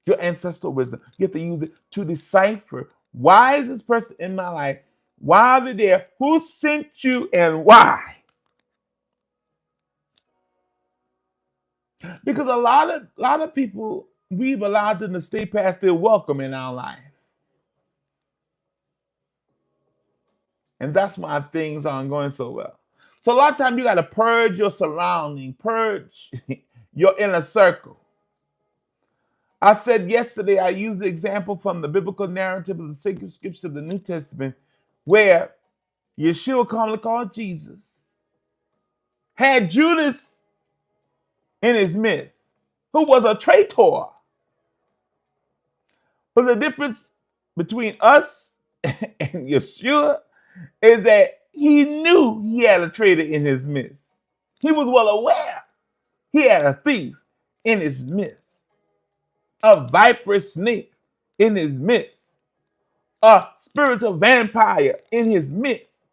your ancestral wisdom. You have to use it to decipher, why is this person in my life? Why are they there? Who sent you and why? Because a lot of people, we've allowed them to stay past their welcome in our life. And that's why things aren't going so well. So a lot of times you got to purge your surrounding, purge your inner circle. I said yesterday, I used the example from the biblical narrative of the sacred scriptures of the New Testament, where Yeshua, commonly called Jesus, had Judas in his midst, who was a traitor. But the difference between us and Yeshua is that he knew he had a traitor in his midst. He was well aware he had a thief in his midst, a viper snake in his midst, a spiritual vampire in his midst.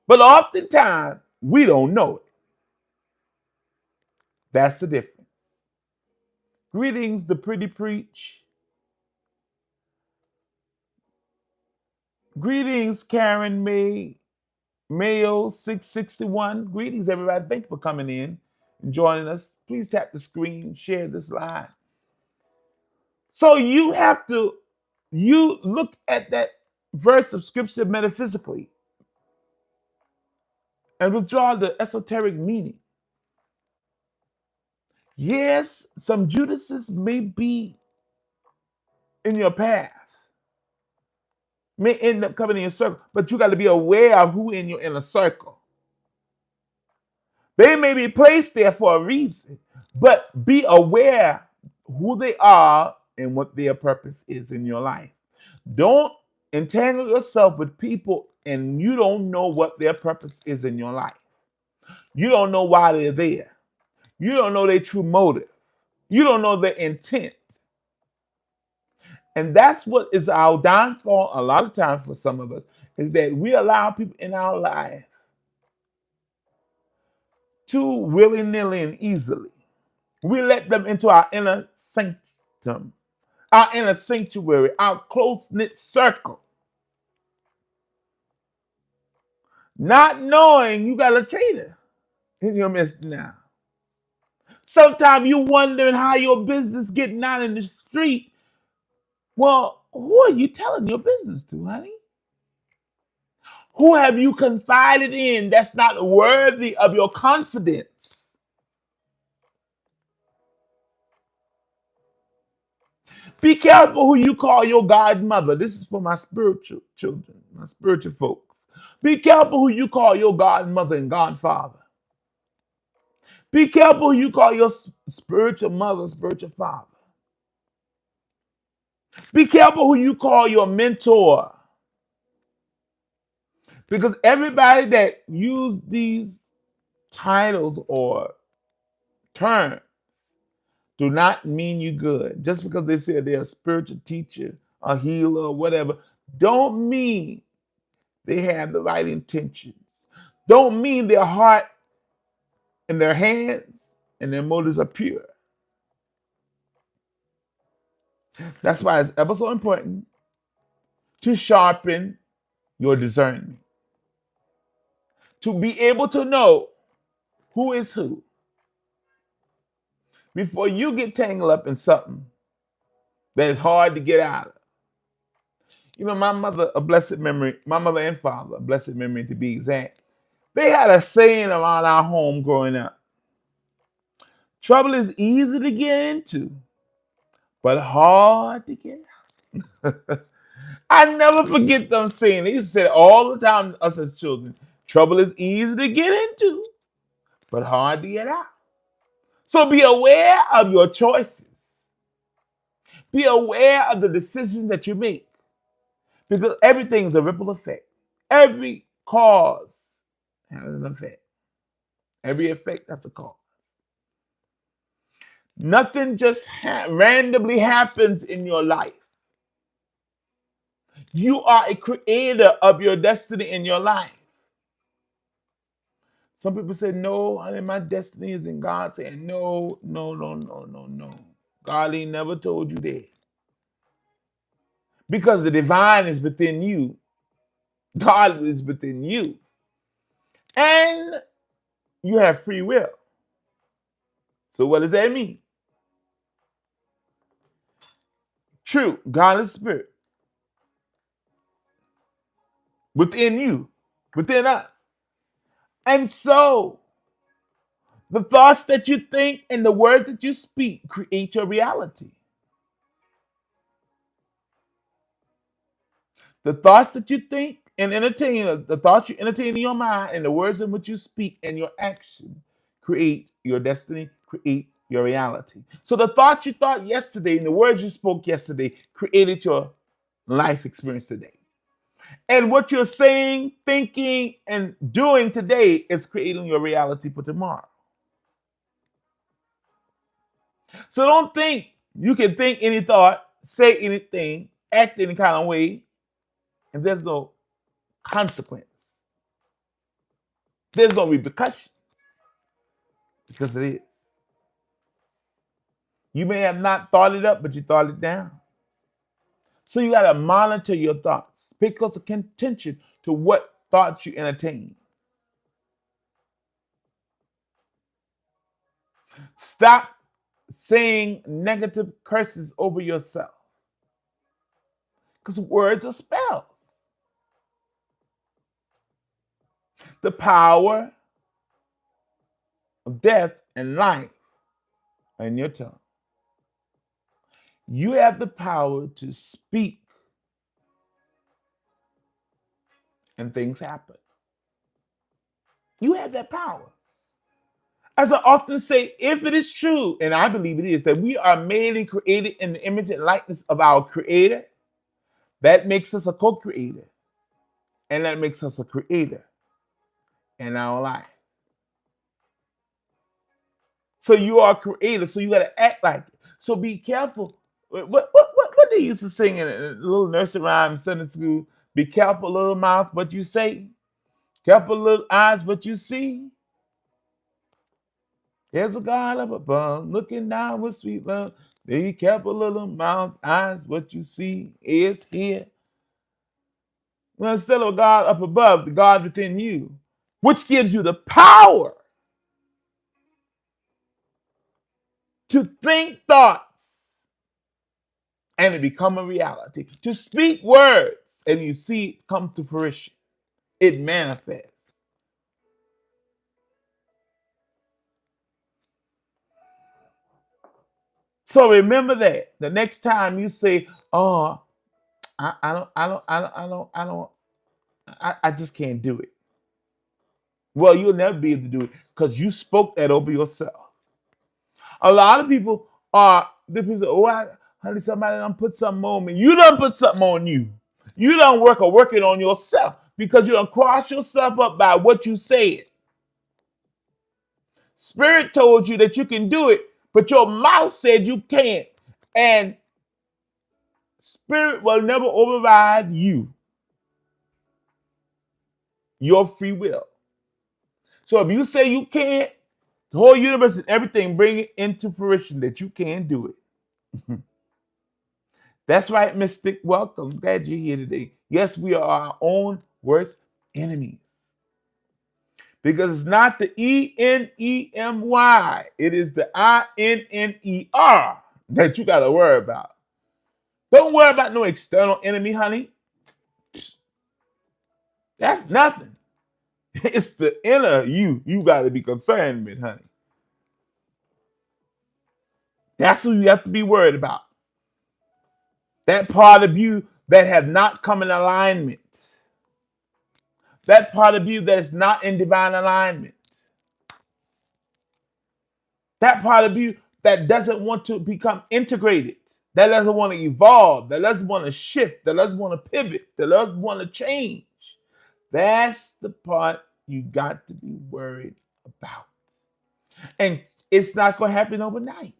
But oftentimes, we don't know it. That's the difference. Greetings, the pretty preach. Greetings, Karen Mayo 661. Greetings, everybody. Thank you for coming in and joining us. Please tap the screen, share this live. So you look at that verse of scripture metaphysically and withdraw the esoteric meaning. Yes, some Judases may be in your path, may end up coming in your circle, but you got to be aware of who in your inner circle. They may be placed there for a reason, but be aware who they are and what their purpose is in your life. Don't entangle yourself with people and you don't know what their purpose is in your life. You don't know why they're there. You don't know their true motive. You don't know their intent. And that's what is our downfall a lot of times for some of us, is that we allow people in our life too willy-nilly and easily. We let them into our inner sanctum, our inner sanctuary, our close-knit circle, not knowing you got a traitor in your midst now. Sometimes you wondering how your business getting out in the street. Well, who are you telling your business to, honey? Who have you confided in that's not worthy of your confidence? Be careful who you call your godmother. This is for my spiritual children, my spiritual folks. Be careful who you call your godmother and godfather. Be careful who you call your spiritual mother, spiritual father. Be careful who you call your mentor. Because everybody that use these titles or terms do not mean you good. Just because they say they're a spiritual teacher, a healer, or whatever, don't mean they have the right intentions. Don't mean their heart and their hands and their motives are pure. That's why it's ever so important to sharpen your discernment, to be able to know who is who before you get tangled up in something that is hard to get out of. You know, my mother, a blessed memory, my mother and father, a blessed memory to be exact, they had a saying around our home growing up. Trouble is easy to get into, but hard to get out. I never forget them saying. They used to say it all the time to us as children. Trouble is easy to get into, but hard to get out. So be aware of your choices. Be aware of the decisions that you make. Because everything is a ripple effect. Every cause has an effect. Every effect has a cause. Nothing just randomly happens in your life. You are a creator of your destiny in your life. Some people say, no, honey, my destiny is in God. Saying, no. God ain't never told you that. Because the divine is within you. God is within you. And you have free will. So what does that mean? True, God is spirit. Within you, within us. And so, the thoughts that you think and the words that you speak create your reality. The thoughts that you think and entertain, the thoughts you entertain in your mind and the words in which you speak and your action create your destiny, create your reality. So the thoughts you thought yesterday and the words you spoke yesterday created your life experience today. And what you're saying, thinking, and doing today is creating your reality for tomorrow. So don't think you can think any thought, say anything, act any kind of way, and there's no consequence. There's no repercussion. Because it is. You may have not thought it up, but you thought it down. So you got to monitor your thoughts. Pay close attention to what thoughts you entertain. Stop saying negative curses over yourself. Because words are spells. The power of death and life are in your tongue. You have the power to speak and things happen. You have that power. As I often say, if it is true, and I believe it is, that we are made and created in the image and likeness of our Creator, that makes us a co-creator. And that makes us a creator in our life. So you are a creator, so you got to act like it. So be careful. What they used to sing in a little nursery rhyme in Sunday school? Be careful, little mouth, what you say. Careful, little eyes, what you see. There's a God up above, looking down with sweet love. Be careful, little mouth, eyes, what you see is here. Well, instead of God up above, the God within you, which gives you the power to think thoughts and it become a reality. To speak words and you see it come to fruition. It manifests. So remember that the next time you say, "Oh, I just can't do it." Well, you'll never be able to do it because you spoke that over yourself. A lot of people the people say, "Oh, honey, somebody done put something on me." You done put something on you. You done working on yourself because you done cross yourself up by what you said. Spirit told you that you can do it, but your mouth said you can't. And spirit will never override you, your free will. So if you say you can't, the whole universe and everything bring it into fruition that you can do it. That's right, Mystic. Welcome. Glad you're here today. Yes, we are our own worst enemies. Because it's not the ENEMY, it is the INNER that you got to worry about. Don't worry about no external enemy, honey. That's nothing. It's the inner you got to be concerned with, honey. That's who you have to be worried about. That part of you that have not come in alignment. That part of you that is not in divine alignment. That part of you that doesn't want to become integrated. That doesn't want to evolve. That doesn't want to shift. That doesn't want to pivot. That doesn't want to change. That's the part you got to be worried about. And it's not going to happen overnight.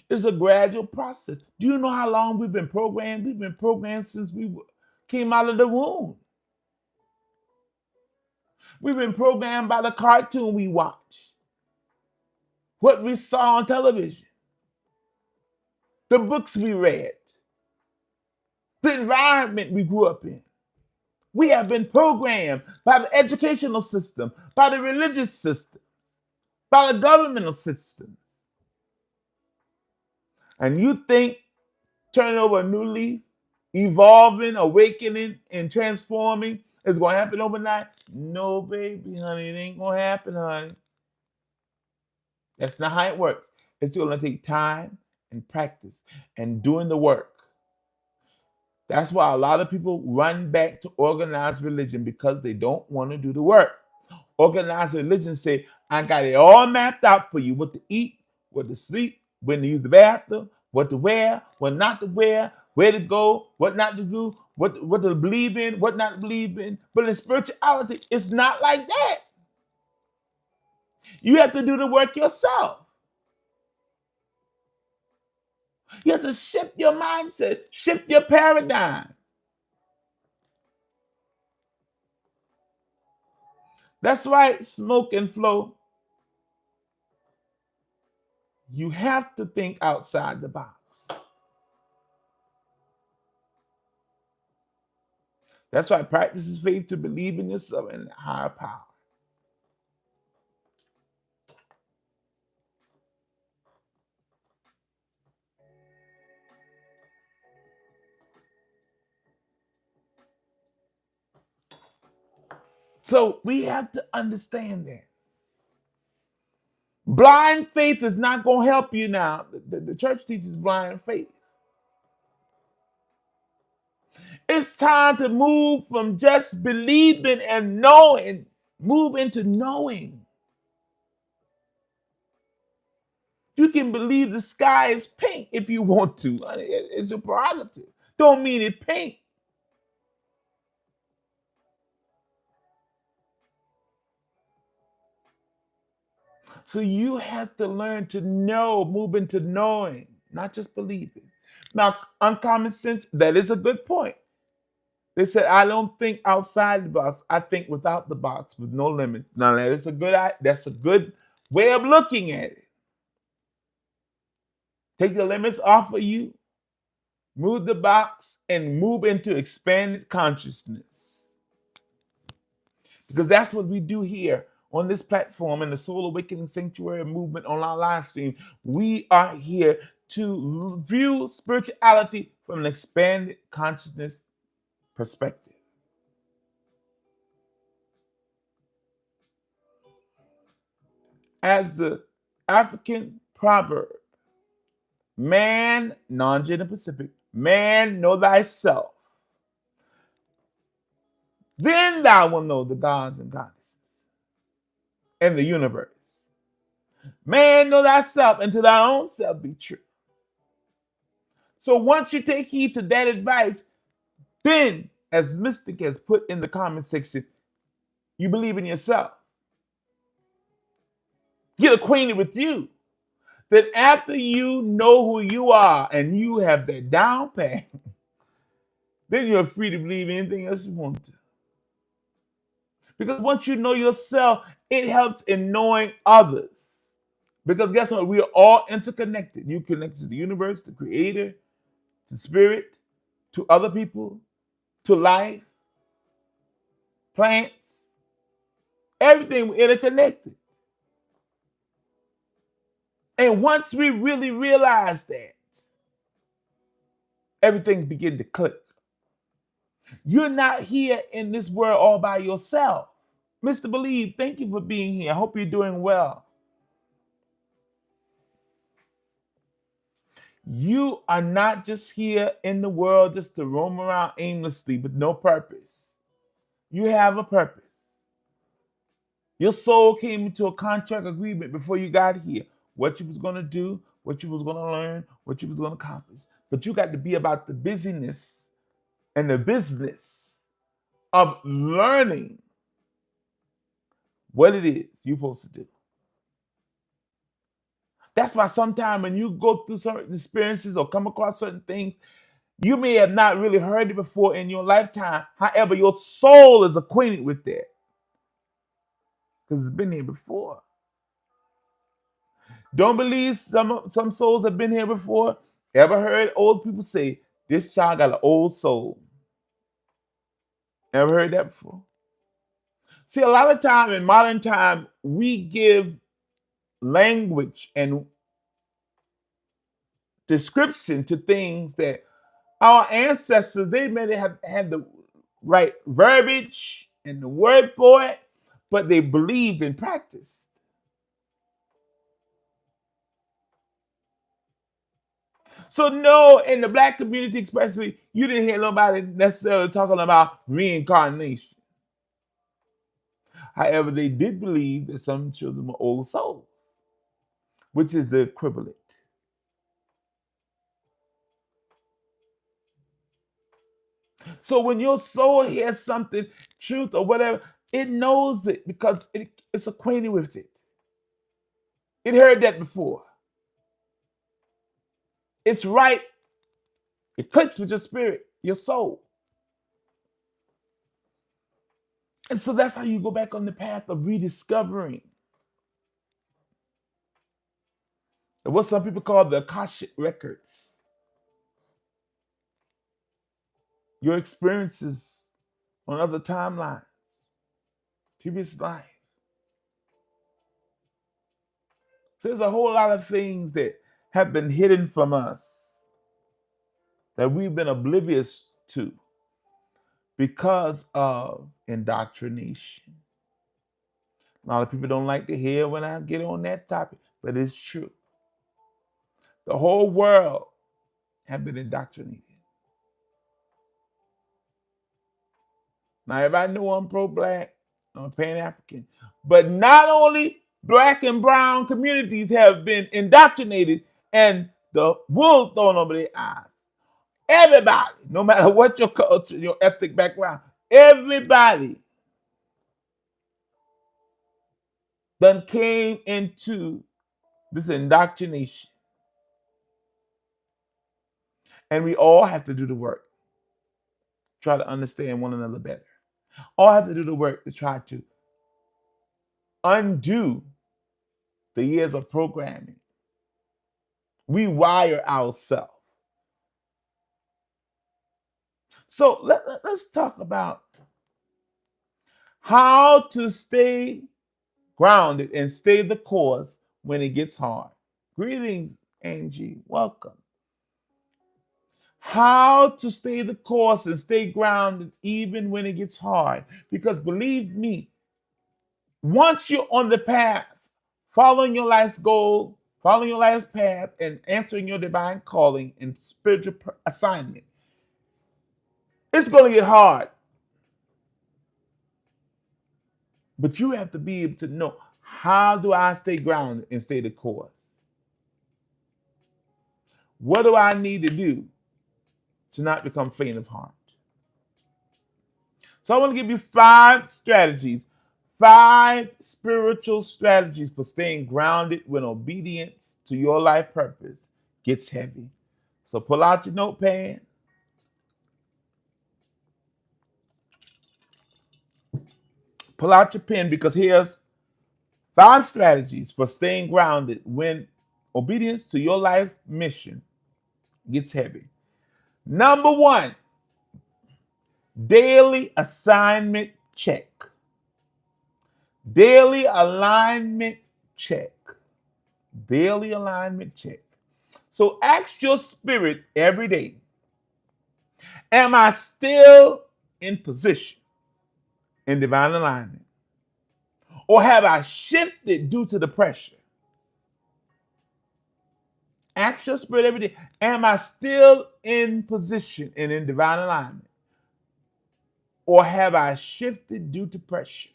It's a gradual process. Do you know how long we've been programmed? We've been programmed since we came out of the womb. We've been programmed by the cartoon we watched, what we saw on television, the books we read, the environment we grew up in. We have been programmed by the educational system, by the religious system, by the governmental system. And you think turning over a new leaf, evolving, awakening, and transforming is going to happen overnight? No, baby, honey, it ain't going to happen, honey. That's not how it works. It's going to take time and practice and doing the work. That's why a lot of people run back to organized religion because they don't want to do the work. Organized religion say, I got it all mapped out for you, what to eat, what to sleep, when to use the bathroom, what to wear, what not to wear, where to go, what not to do, what to believe in, what not to believe in. But in spirituality, it's not like that. You have to do the work yourself. You have to shift your mindset, shift your paradigm. That's right, Smoke and Flow. You have to think outside the box. That's why practice is faith to believe in yourself and higher power. So we have to understand that. Blind faith is not going to help you now. The church teaches blind faith. It's time to move from just believing and knowing, move into knowing. You can believe the sky is pink if you want to. It's your prerogative. Don't mean it's pink. So you have to learn to know, move into knowing, not just believing. Now, uncommon sense, that is a good point. They said, I don't think outside the box. I think without the box with no limits. Now, that's a good way of looking at it. Take the limits off of you, move the box, and move into expanded consciousness. Because that's what we do here on this platform in the Soul Awakening Sanctuary Movement on our live stream. We are here to view spirituality from an expanded consciousness perspective. As the African proverb, man, non-gender Pacific, man, know thyself. Then thou will know the gods and goddesses and the universe. Man, know thyself, and to thy own self be true. So once you take heed to that advice, then, as Mystic has put in the comment section, you believe in yourself. Get acquainted with you. Then after you know who you are and you have that down pat, then you're free to believe anything else you want to. Because once you know yourself, it helps in knowing others. Because guess what? We are all interconnected. You connect to the universe, the creator, to spirit, to other people, to life, plants, everything, we're interconnected. And once we really realize that, everything begins to click. You're not here in this world all by yourself. Mr. Believe, thank you for being here. I hope you're doing well. You are not just here in the world just to roam around aimlessly with no purpose. You have a purpose. Your soul came into a contract agreement before you got here. What you was going to do, what you was going to learn, what you was going to accomplish. But you got to be about the busyness and the business of learning what it is you're supposed to do. That's why sometimes when you go through certain experiences or come across certain things, you may have not really heard it before in your lifetime. However, your soul is acquainted with that because it's been here before. Don't believe some souls have been here before? Ever heard old people say, this child got an old soul? Ever heard that before? See, a lot of time in modern time, we give language and description to things that our ancestors, they may have had the right verbiage and the word for it, but they believed in practice. So no, in the Black community especially, you didn't hear nobody necessarily talking about reincarnation. However, they did believe that some children were old souls, which is the equivalent. So when your soul hears something, truth or whatever, it knows it because it's acquainted with it. It heard that before. It's right. It clicks with your spirit, your soul. And so that's how you go back on the path of rediscovering what some people call the Akashic records. Your experiences on other timelines, previous life. So there's a whole lot of things that have been hidden from us that we've been oblivious to because of indoctrination. A lot of people don't like to hear when I get on that topic, but it's true. The whole world have been indoctrinated. Now, everybody know I'm pro-black, I'm a Pan-African, but not only black and brown communities have been indoctrinated and the wool thrown over their eyes. Everybody, no matter what your culture, your ethnic background, everybody done came into this indoctrination. And we all have to do the work. Try to understand one another better. All have to do the work to try to undo the years of programming. Rewire ourselves. So let's talk about how to stay grounded and stay the course when it gets hard. Greetings, Angie. Welcome. How to stay the course and stay grounded even when it gets hard. Because believe me, once you're on the path, following your life's goal, following your life's path, and answering your divine calling and spiritual assignment, it's going to get hard. But you have to be able to know, how do I stay grounded and stay the course? What do I need to do to not become faint of heart? So I want to give you 5 strategies, 5 spiritual strategies for staying grounded when obedience to your life purpose gets heavy. So pull out your notepad. Pull out your pen, because here's 5 strategies for staying grounded when obedience to your life mission gets heavy. Number 1, daily assignment check. Daily alignment check. Daily alignment check. So ask your spirit every day, am I still in position in divine alignment? Or have I shifted due to the pressure? Ask your spirit every day, am I still in position and in divine alignment? Or have I shifted due to pressure?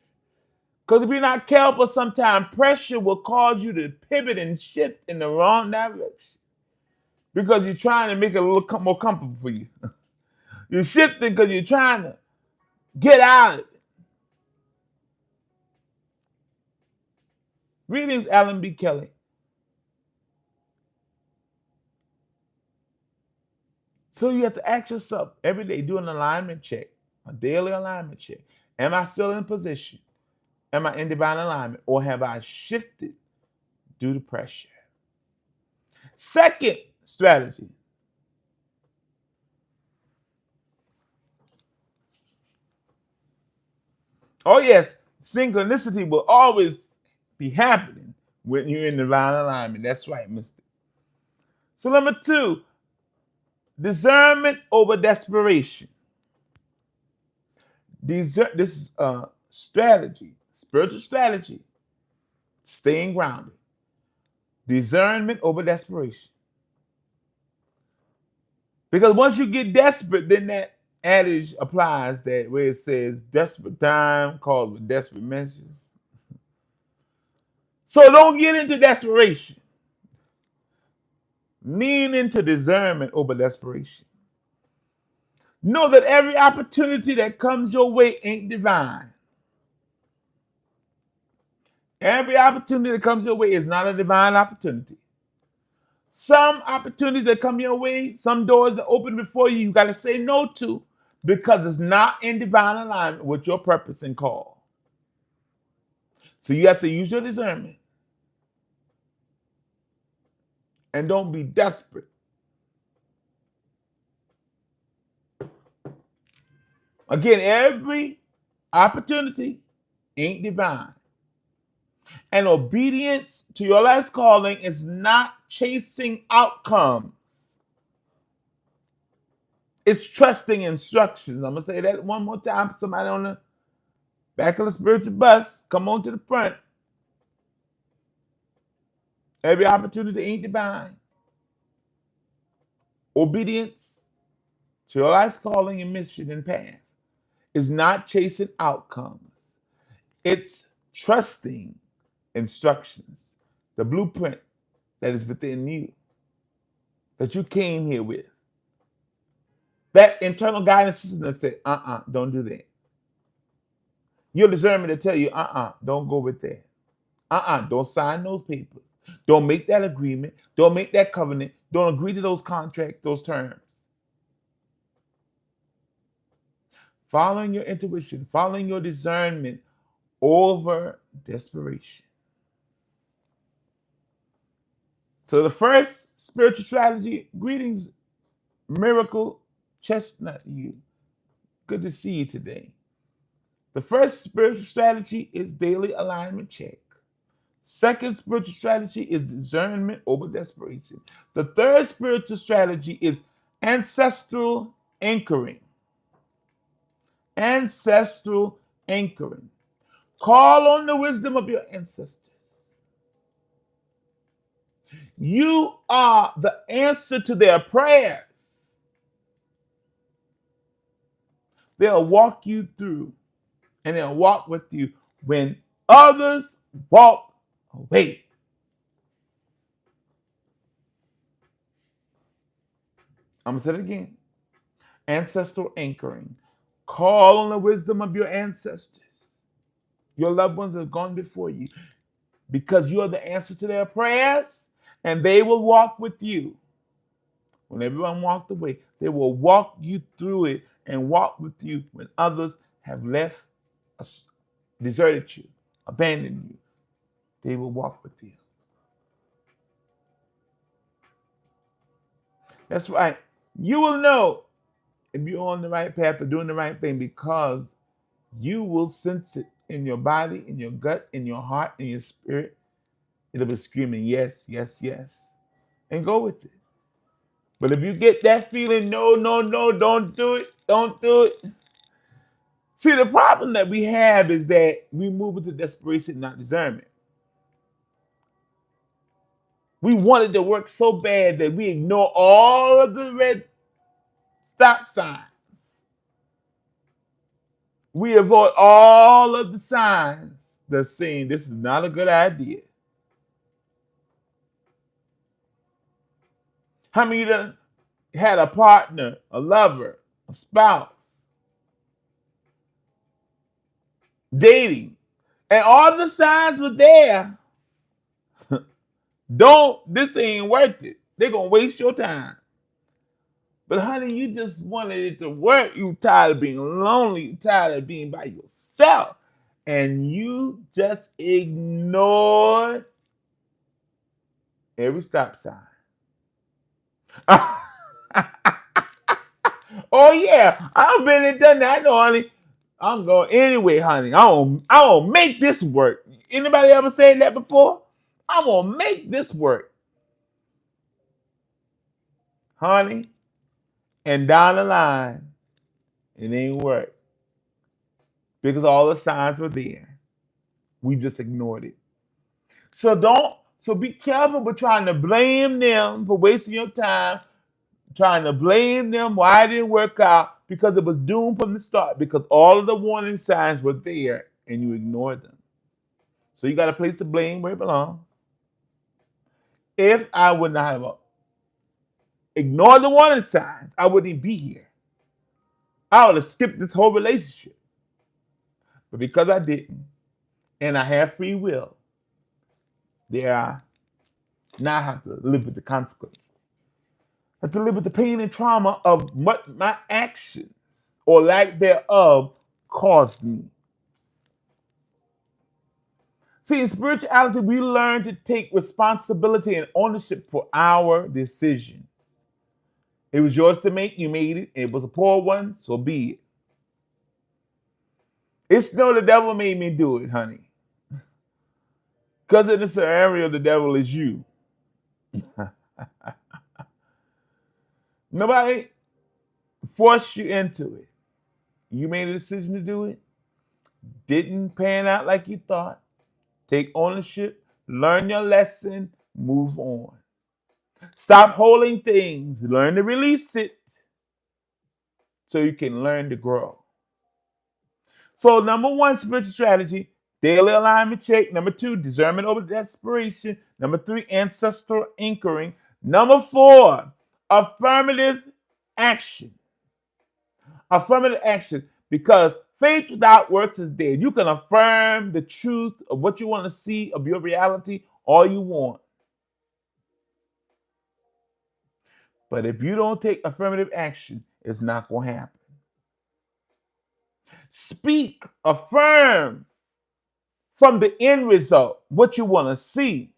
Because if you're not careful, sometimes pressure will cause you to pivot and shift in the wrong direction. Because you're trying to make it a little more comfortable for you. You're shifting because you're trying to get out of it. Greetings, Alan B. Kelly. So you have to ask yourself every day, do an alignment check, a daily alignment check. Am I still in position? Am I in divine alignment? Or have I shifted due to pressure? Second strategy. Oh yes, synchronicity will always be happening when you're in divine alignment. That's right, mister. So number 2, discernment over desperation. This is a strategy, spiritual strategy, staying grounded. Discernment over desperation. Because once you get desperate, then that adage applies, that where it says desperate time calls with desperate measures. So don't get into desperation. Lean into discernment over desperation. Know that every opportunity that comes your way ain't divine. Every opportunity that comes your way is not a divine opportunity. Some opportunities that come your way, some doors that open before you, you got to say no to, because it's not in divine alignment with your purpose and call. So you have to use your discernment. and don't be desperate. Again, every opportunity ain't divine. And obedience to your life's calling is not chasing outcomes. It's trusting instructions. I'm going to say that one more time. Somebody on the back of the spiritual bus, come on to the front. Every opportunity ain't divine. Obedience to your life's calling and mission and path is not chasing outcomes. It's trusting instructions, the blueprint that is within you, that you came here with. That internal guidance system that said, don't do that. Your discernment to tell you, don't go with that. Don't sign those papers. Don't make that agreement. Don't make that covenant. Don't agree to those contracts, those terms. Following your intuition, following your discernment over desperation. So the first spiritual strategy, greetings, Miracle Chestnut, you. Good to see you today. The first spiritual strategy is daily alignment check. Second spiritual strategy is discernment over desperation. The third spiritual strategy is ancestral anchoring. Ancestral anchoring. Call on the wisdom of your ancestors. You are the answer to their prayers. They'll walk you through and they'll walk with you when others walk away. I'm going to say it again. Ancestral anchoring. Call on the wisdom of your ancestors. Your loved ones have gone before you because you are the answer to their prayers, and they will walk with you. When everyone walked away, they will walk you through it and walk with you when others have left, deserted you, abandoned you. They will walk with you. That's right. You will know if you're on the right path or doing the right thing because you will sense it in your body, in your gut, in your heart, in your spirit. It'll be screaming, yes, yes, yes. And go with it. But if you get that feeling, no, don't do it, don't do it. See, the problem that we have is that we move into desperation, not discernment. We want it to work so bad that we ignore all of the red stop signs. We avoid all of the signs that's saying this is not a good idea. How many of you had a partner, a lover, a spouse, dating, and all the signs were there? This ain't worth it. They're going to waste your time. But honey, you just wanted it to work. You tired of being lonely. You tired of being by yourself. And you just ignored every stop sign. Oh yeah, I've been and done that. I know, honey. I'm going anyway, honey. I'm gonna make this work. Anybody ever said that before? I'm gonna make this work, honey. And down the line, it ain't work because all the signs were there. We just ignored it. So be careful with trying to blame them for wasting your time, trying to blame them why it didn't work out because it was doomed from the start because all of the warning signs were there and you ignored them. So you got to place the blame where it belongs. If I would not have ignored the warning signs, I wouldn't even be here. I would have skipped this whole relationship. But because I didn't, and I have free will, now I have to live with the consequences. I have to live with the pain and trauma of what my actions or lack thereof caused me. See, in spirituality, we learn to take responsibility and ownership for our decisions. It was yours to make, you made it. It was a poor one, so be it. It's no, the devil made me do it, honey. Because in this scenario, the devil is you. Nobody forced you into it. You made a decision to do it. Didn't pan out like you thought. Take ownership, learn your lesson, move on. Stop holding things, learn to release it so you can learn to grow. So, number one, spiritual strategy, daily alignment check. Number two, discernment over desperation. Number three, ancestral anchoring. Number four, affirmative action. Affirmative action, because faith without works is dead. You can affirm the truth of what you want to see of your reality all you want. But if you don't take affirmative action, it's not going to happen. Speak, affirm from the end result what you want to see.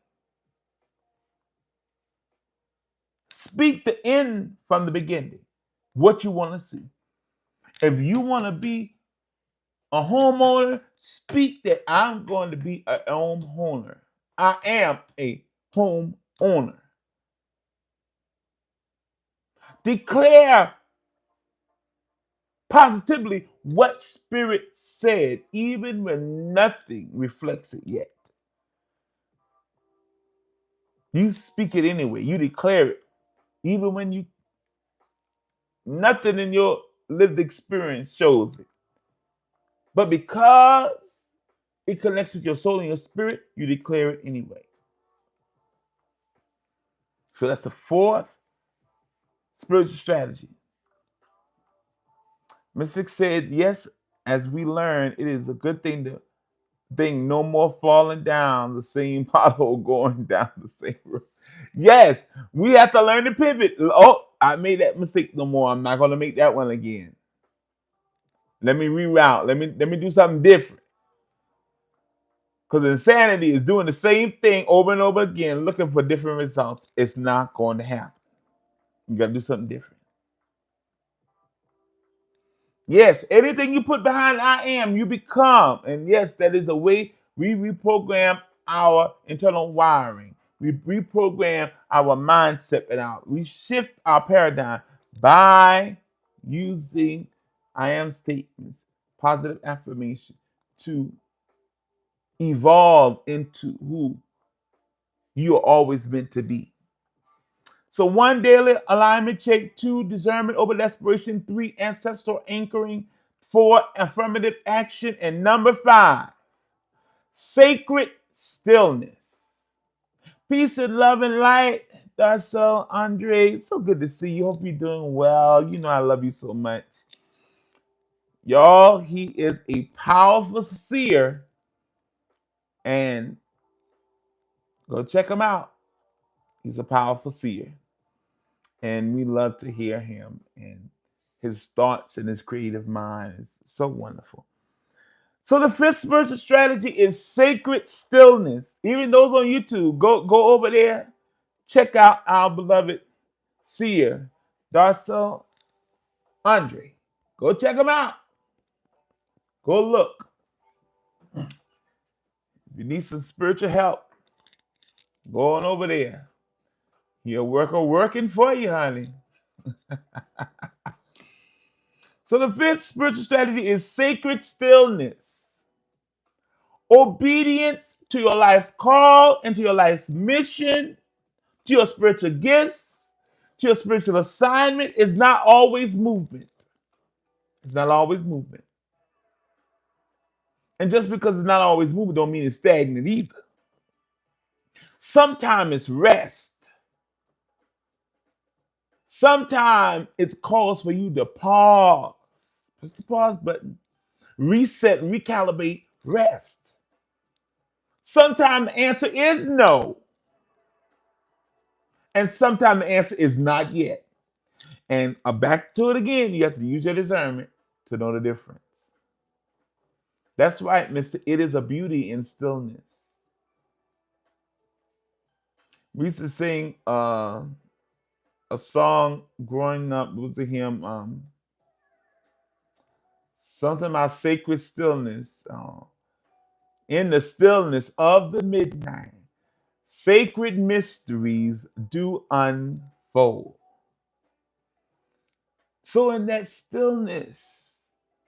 Speak the end from the beginning, what you want to see. If you want to be a homeowner, speak that I'm going to be a homeowner. I am a homeowner. Declare positively what Spirit said, even when nothing reflects it yet. You speak it anyway. You declare it, even when nothing in your lived experience shows it. But because it connects with your soul and your spirit, you declare it anyway. So that's the fourth spiritual strategy. Mystic said, yes, as we learn, it is a good thing to think no more falling down the same pothole, going down the same road. Yes, we have to learn to pivot. Oh, I made that mistake no more. I'm not going to make that one again. Let me reroute. Let me do something different. Because insanity is doing the same thing over and over again, looking for different results. It's not going to happen. You got to do something different. Yes, anything you put behind I am, you become. And yes, that is the way we reprogram our internal wiring. We reprogram our mindset and we shift our paradigm by using I am statements, positive affirmation to evolve into who you are always meant to be. So 1, daily alignment check. 2, discernment over desperation. 3, ancestral anchoring. 4, affirmative action. And number 5, sacred stillness. Peace and love and light. Darcel, Andre, so good to see you. Hope you're doing well. You know I love you so much. Y'all, he is a powerful seer. And go check him out. He's a powerful seer. And we love to hear him and his thoughts and his creative mind is so wonderful. So the fifth spiritual strategy is sacred stillness. Even those on YouTube, go over there, check out our beloved seer, Darcel Andre. Go check him out. Go look. If you need some spiritual help, go on over there. Your worker working for you, honey. So the fifth spiritual strategy is sacred stillness. Obedience to your life's call and to your life's mission, to your spiritual gifts, to your spiritual assignment is not always movement. It's not always movement. And just because it's not always movement don't mean it's stagnant either. Sometimes it's rest. Sometimes it calls for you to pause. Press the pause button. Reset, recalibrate, rest. Sometimes the answer is no. And sometimes the answer is not yet. And back to it again, you have to use your discernment to know the difference. That's right, Mr. It is a beauty in stillness. We used to sing a song growing up. It was the hymn, something about sacred stillness. In the stillness of the midnight, sacred mysteries do unfold. So in that stillness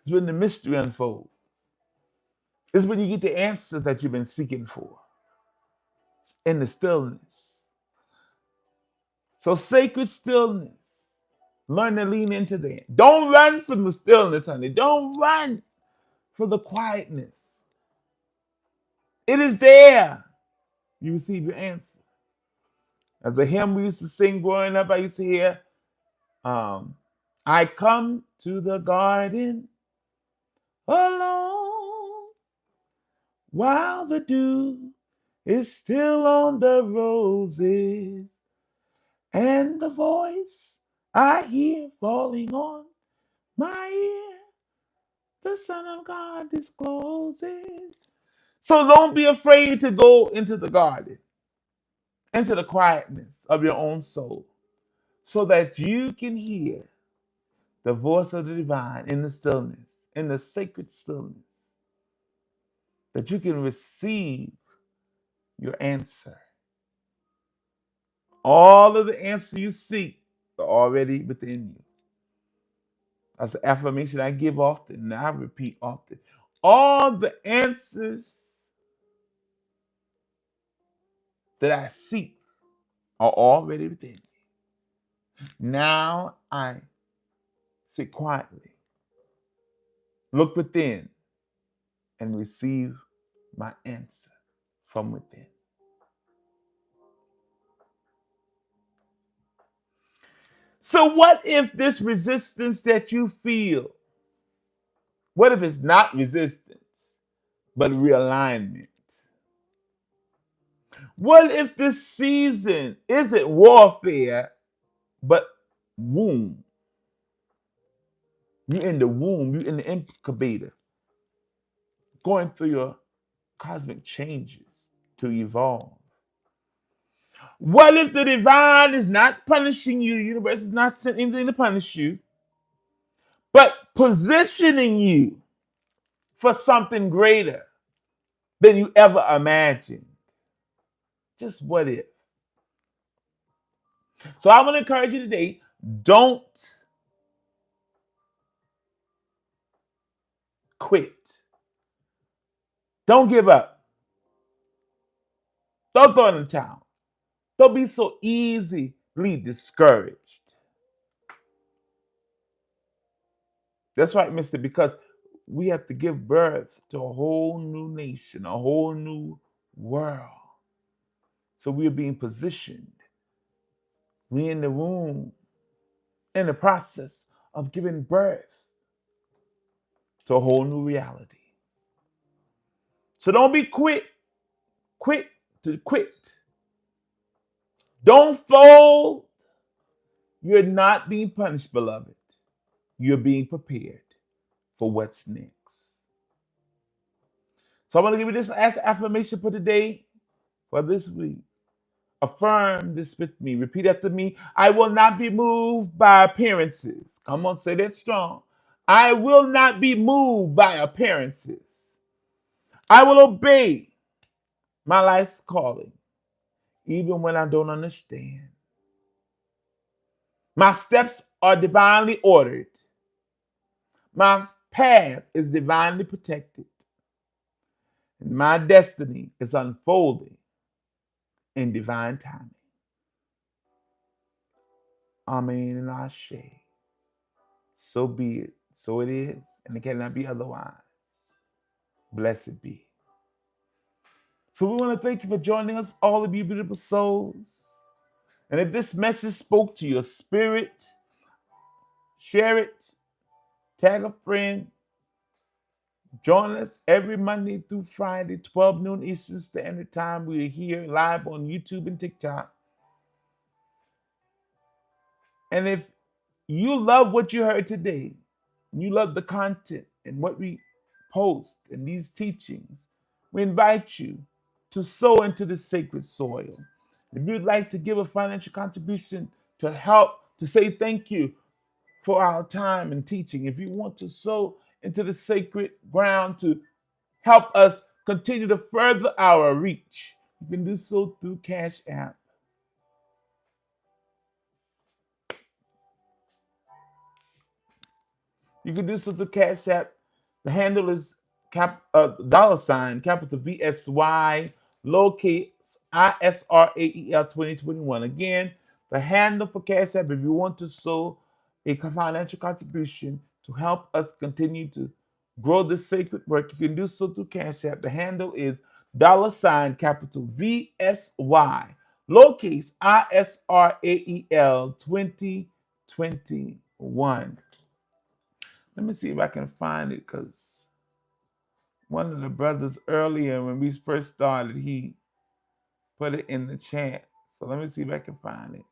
is when the mystery unfolds. It's when you get the answers that you've been seeking for. In the stillness. So sacred stillness. Learn to lean into that. Don't run from the stillness, honey. Don't run for the quietness. It is there. You receive your answer. As a hymn we used to sing growing up, I used to hear, I come to the garden alone while the dew is still on the roses, and the voice I hear falling on my ear, the Son of God discloses. So don't be afraid to go into the garden, into the quietness of your own soul, so that you can hear the voice of the divine in the stillness, in the sacred stillness, that you can receive your answer. All of the answers you seek are already within you. That's an affirmation I give often and I repeat often. All the answers that I seek are already within me. Now I sit quietly, look within, and receive my answer from within. So what if this resistance that you feel, what if it's not resistance, but realignment? What if this season isn't warfare, but womb? You're in the womb, you're in the incubator, going through your cosmic changes to evolve. What if the divine is not punishing you, the universe is not sending anything to punish you, but positioning you for something greater than you ever imagined? Just what if? So I want to encourage you today, don't quit. Don't give up. Don't throw in the towel. Don't be so easily discouraged. That's right, mister, because we have to give birth to a whole new nation, a whole new world. So we are being positioned. We're in the womb, in the process of giving birth to a whole new reality. So don't be quick to quit. Don't fold. You're not being punished, beloved. You're being prepared for what's next. So I want to give you this last affirmation for today, for this week. Affirm this with me. Repeat after me. I will not be moved by appearances. Come on, say that strong. I will not be moved by appearances. I will obey my life's calling, even when I don't understand. My steps are divinely ordered. My path is divinely protected. And my destiny is unfolding in divine timing. Amen and Ashe. So be it. So it is. And it cannot be otherwise. Blessed be. So we want to thank you for joining us, all of you beautiful souls. And if this message spoke to your spirit, share it, tag a friend. Join us every Monday through Friday, 12 noon Eastern Standard Time. We are here live on YouTube and TikTok. And if you love what you heard today, you love the content and what we post and these teachings, we invite you to sow into the sacred soil. If you'd like to give a financial contribution to help, to say thank you for our time and teaching, if you want to sow into the sacred ground to help us continue to further our reach, you can do so through Cash App. You can do so through Cash App. The handle is dollar sign, capital VSY, lowercase ISRAEL 2021. Again, the handle for Cash App, if you want to sow a financial contribution to help us continue to grow this sacred work, you can do so through Cash App. The handle is dollar sign, capital VSY, lowercase ISRAEL 2021. Let me see if I can find it, because one of the brothers earlier when we first started, he put it in the chat. So let me see if I can find it.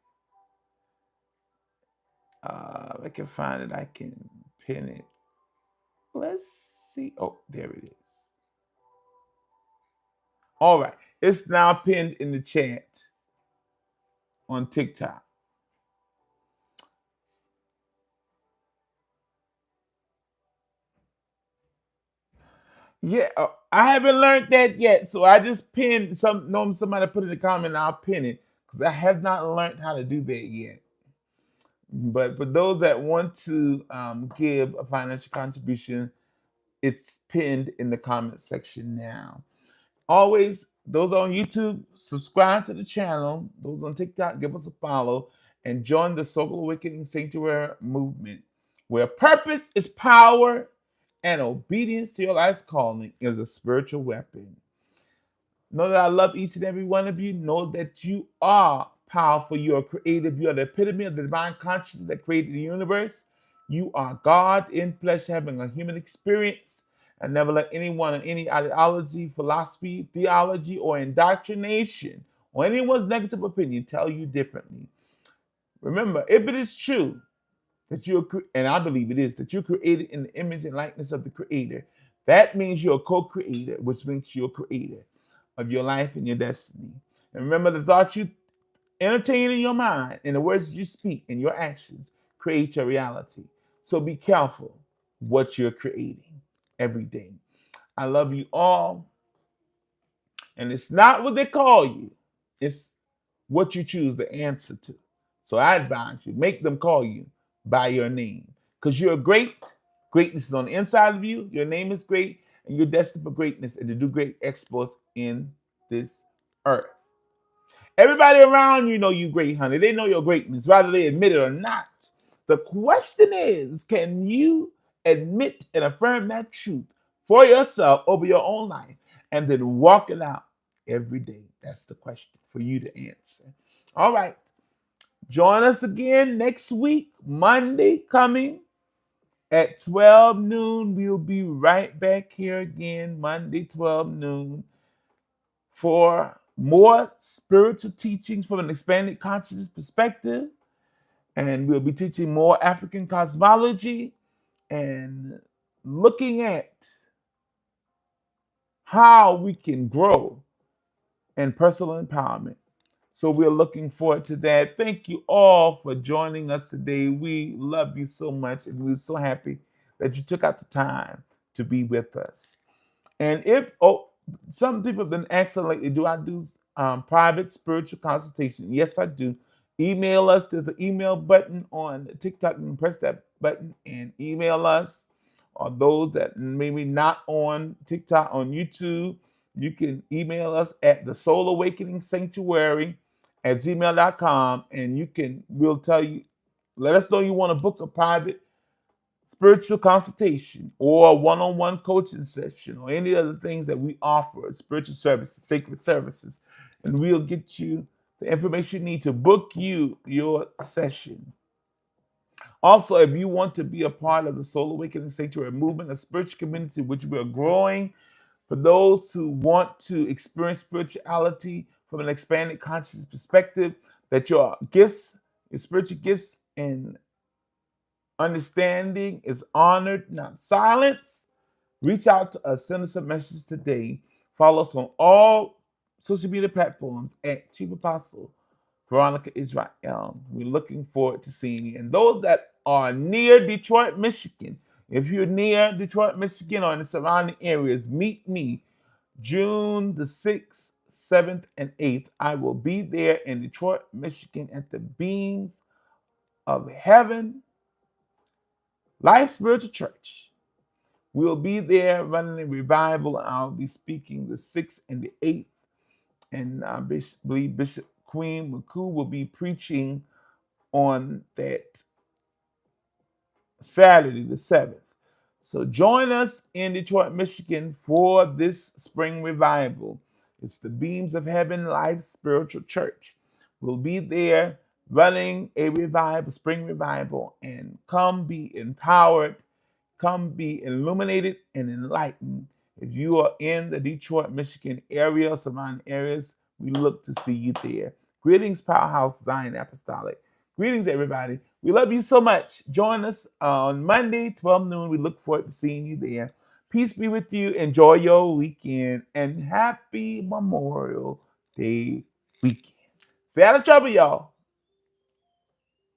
If I can find it, I can pin it. Let's see. Oh, there it is. All right. It's now pinned in the chat on TikTok. Yeah, I haven't learned that yet, so I just pinned somebody put in the comment, and I'll pin it because I have not learned how to do that yet. But for those that want to give a financial contribution, it's pinned in the comment section now. Always, those on YouTube, subscribe to the channel. Those on TikTok, give us a follow and join the Soul Awakening Sanctuary movement, where purpose is power and obedience to your life's calling is a spiritual weapon. Know that I love each and every one of you. Know that you are powerful. You are creative. You are the epitome of the divine consciousness that created the universe. You are God in flesh having a human experience. And never let anyone in any ideology, philosophy, theology, or indoctrination, or anyone's negative opinion tell you differently. Remember, if it is true that and I believe it is, that you're created in the image and likeness of the Creator, that means you're a co-creator, which means you're a creator of your life and your destiny. And remember, the thoughts you entertain in your mind and the words you speak and your actions create your reality. So be careful what you're creating every day. I love you all. And it's not what they call you, it's what you choose to answer to. So I advise you, make them call you by your name, because you're great. Greatness is on the inside of you. Your name is great, and you're destined for greatness and to do great exploits in this earth. Everybody around you know you great, honey. They know your greatness, whether they admit it or not. The question is, can you admit and affirm that truth for yourself over your own life and then walk it out every day? That's the question for you to answer. All right. Join us again next week, Monday coming at 12 noon. We'll be right back here again, Monday, 12 noon, for more spiritual teachings from an expanded consciousness perspective. And we'll be teaching more African cosmology and looking at how we can grow in personal empowerment. So we're looking forward to that. Thank you all for joining us today. We love you so much, and we're so happy that you took out the time to be with us. And if some people have been asking lately, do I do private spiritual consultation? Yes, I do. Email us. There's an email button on TikTok. You can press that button and email us. Or those that maybe not on TikTok, on YouTube, you can email us at the Soul Awakening Sanctuary at gmail.com, and we'll tell you, let us know you want to book a private spiritual consultation or a one-on-one coaching session or any other things that we offer, spiritual services, sacred services, and we'll get you the information you need to book your session. Also, if you want to be a part of the Soul Awakening Sanctuary movement, a spiritual community which we are growing, for those who want to experience spirituality from an expanded consciousness perspective, that your spiritual gifts and understanding is honored, not silenced, reach out to us. Send us a message today. Follow us on all social media platforms at Chief Apostle Veronica Yisrael. We're looking forward to seeing you. And those that are near Detroit, Michigan, if you're near Detroit, Michigan, or in the surrounding areas, meet me June the 6th, 7th, and 8th. I will be there in Detroit, Michigan at the Beams of Heaven Life Spiritual Church. We'll be there running a revival. I'll be speaking the 6th and the 8th. And I believe Bishop Queen McCoo will be preaching on that Saturday, the 7th. So join us in Detroit, Michigan for this spring revival. It's the Beams of Heaven Life Spiritual Church. We'll be there running a revival, spring revival, and come be empowered, come be illuminated and enlightened. If you are in the Detroit, Michigan area, surrounding areas, we look to see you there. Greetings, Powerhouse Zion Apostolic. Greetings, everybody. We love you so much. Join us on Monday, 12 noon. We look forward to seeing you there. Peace be with you. Enjoy your weekend and happy Memorial Day weekend. Stay out of trouble, y'all.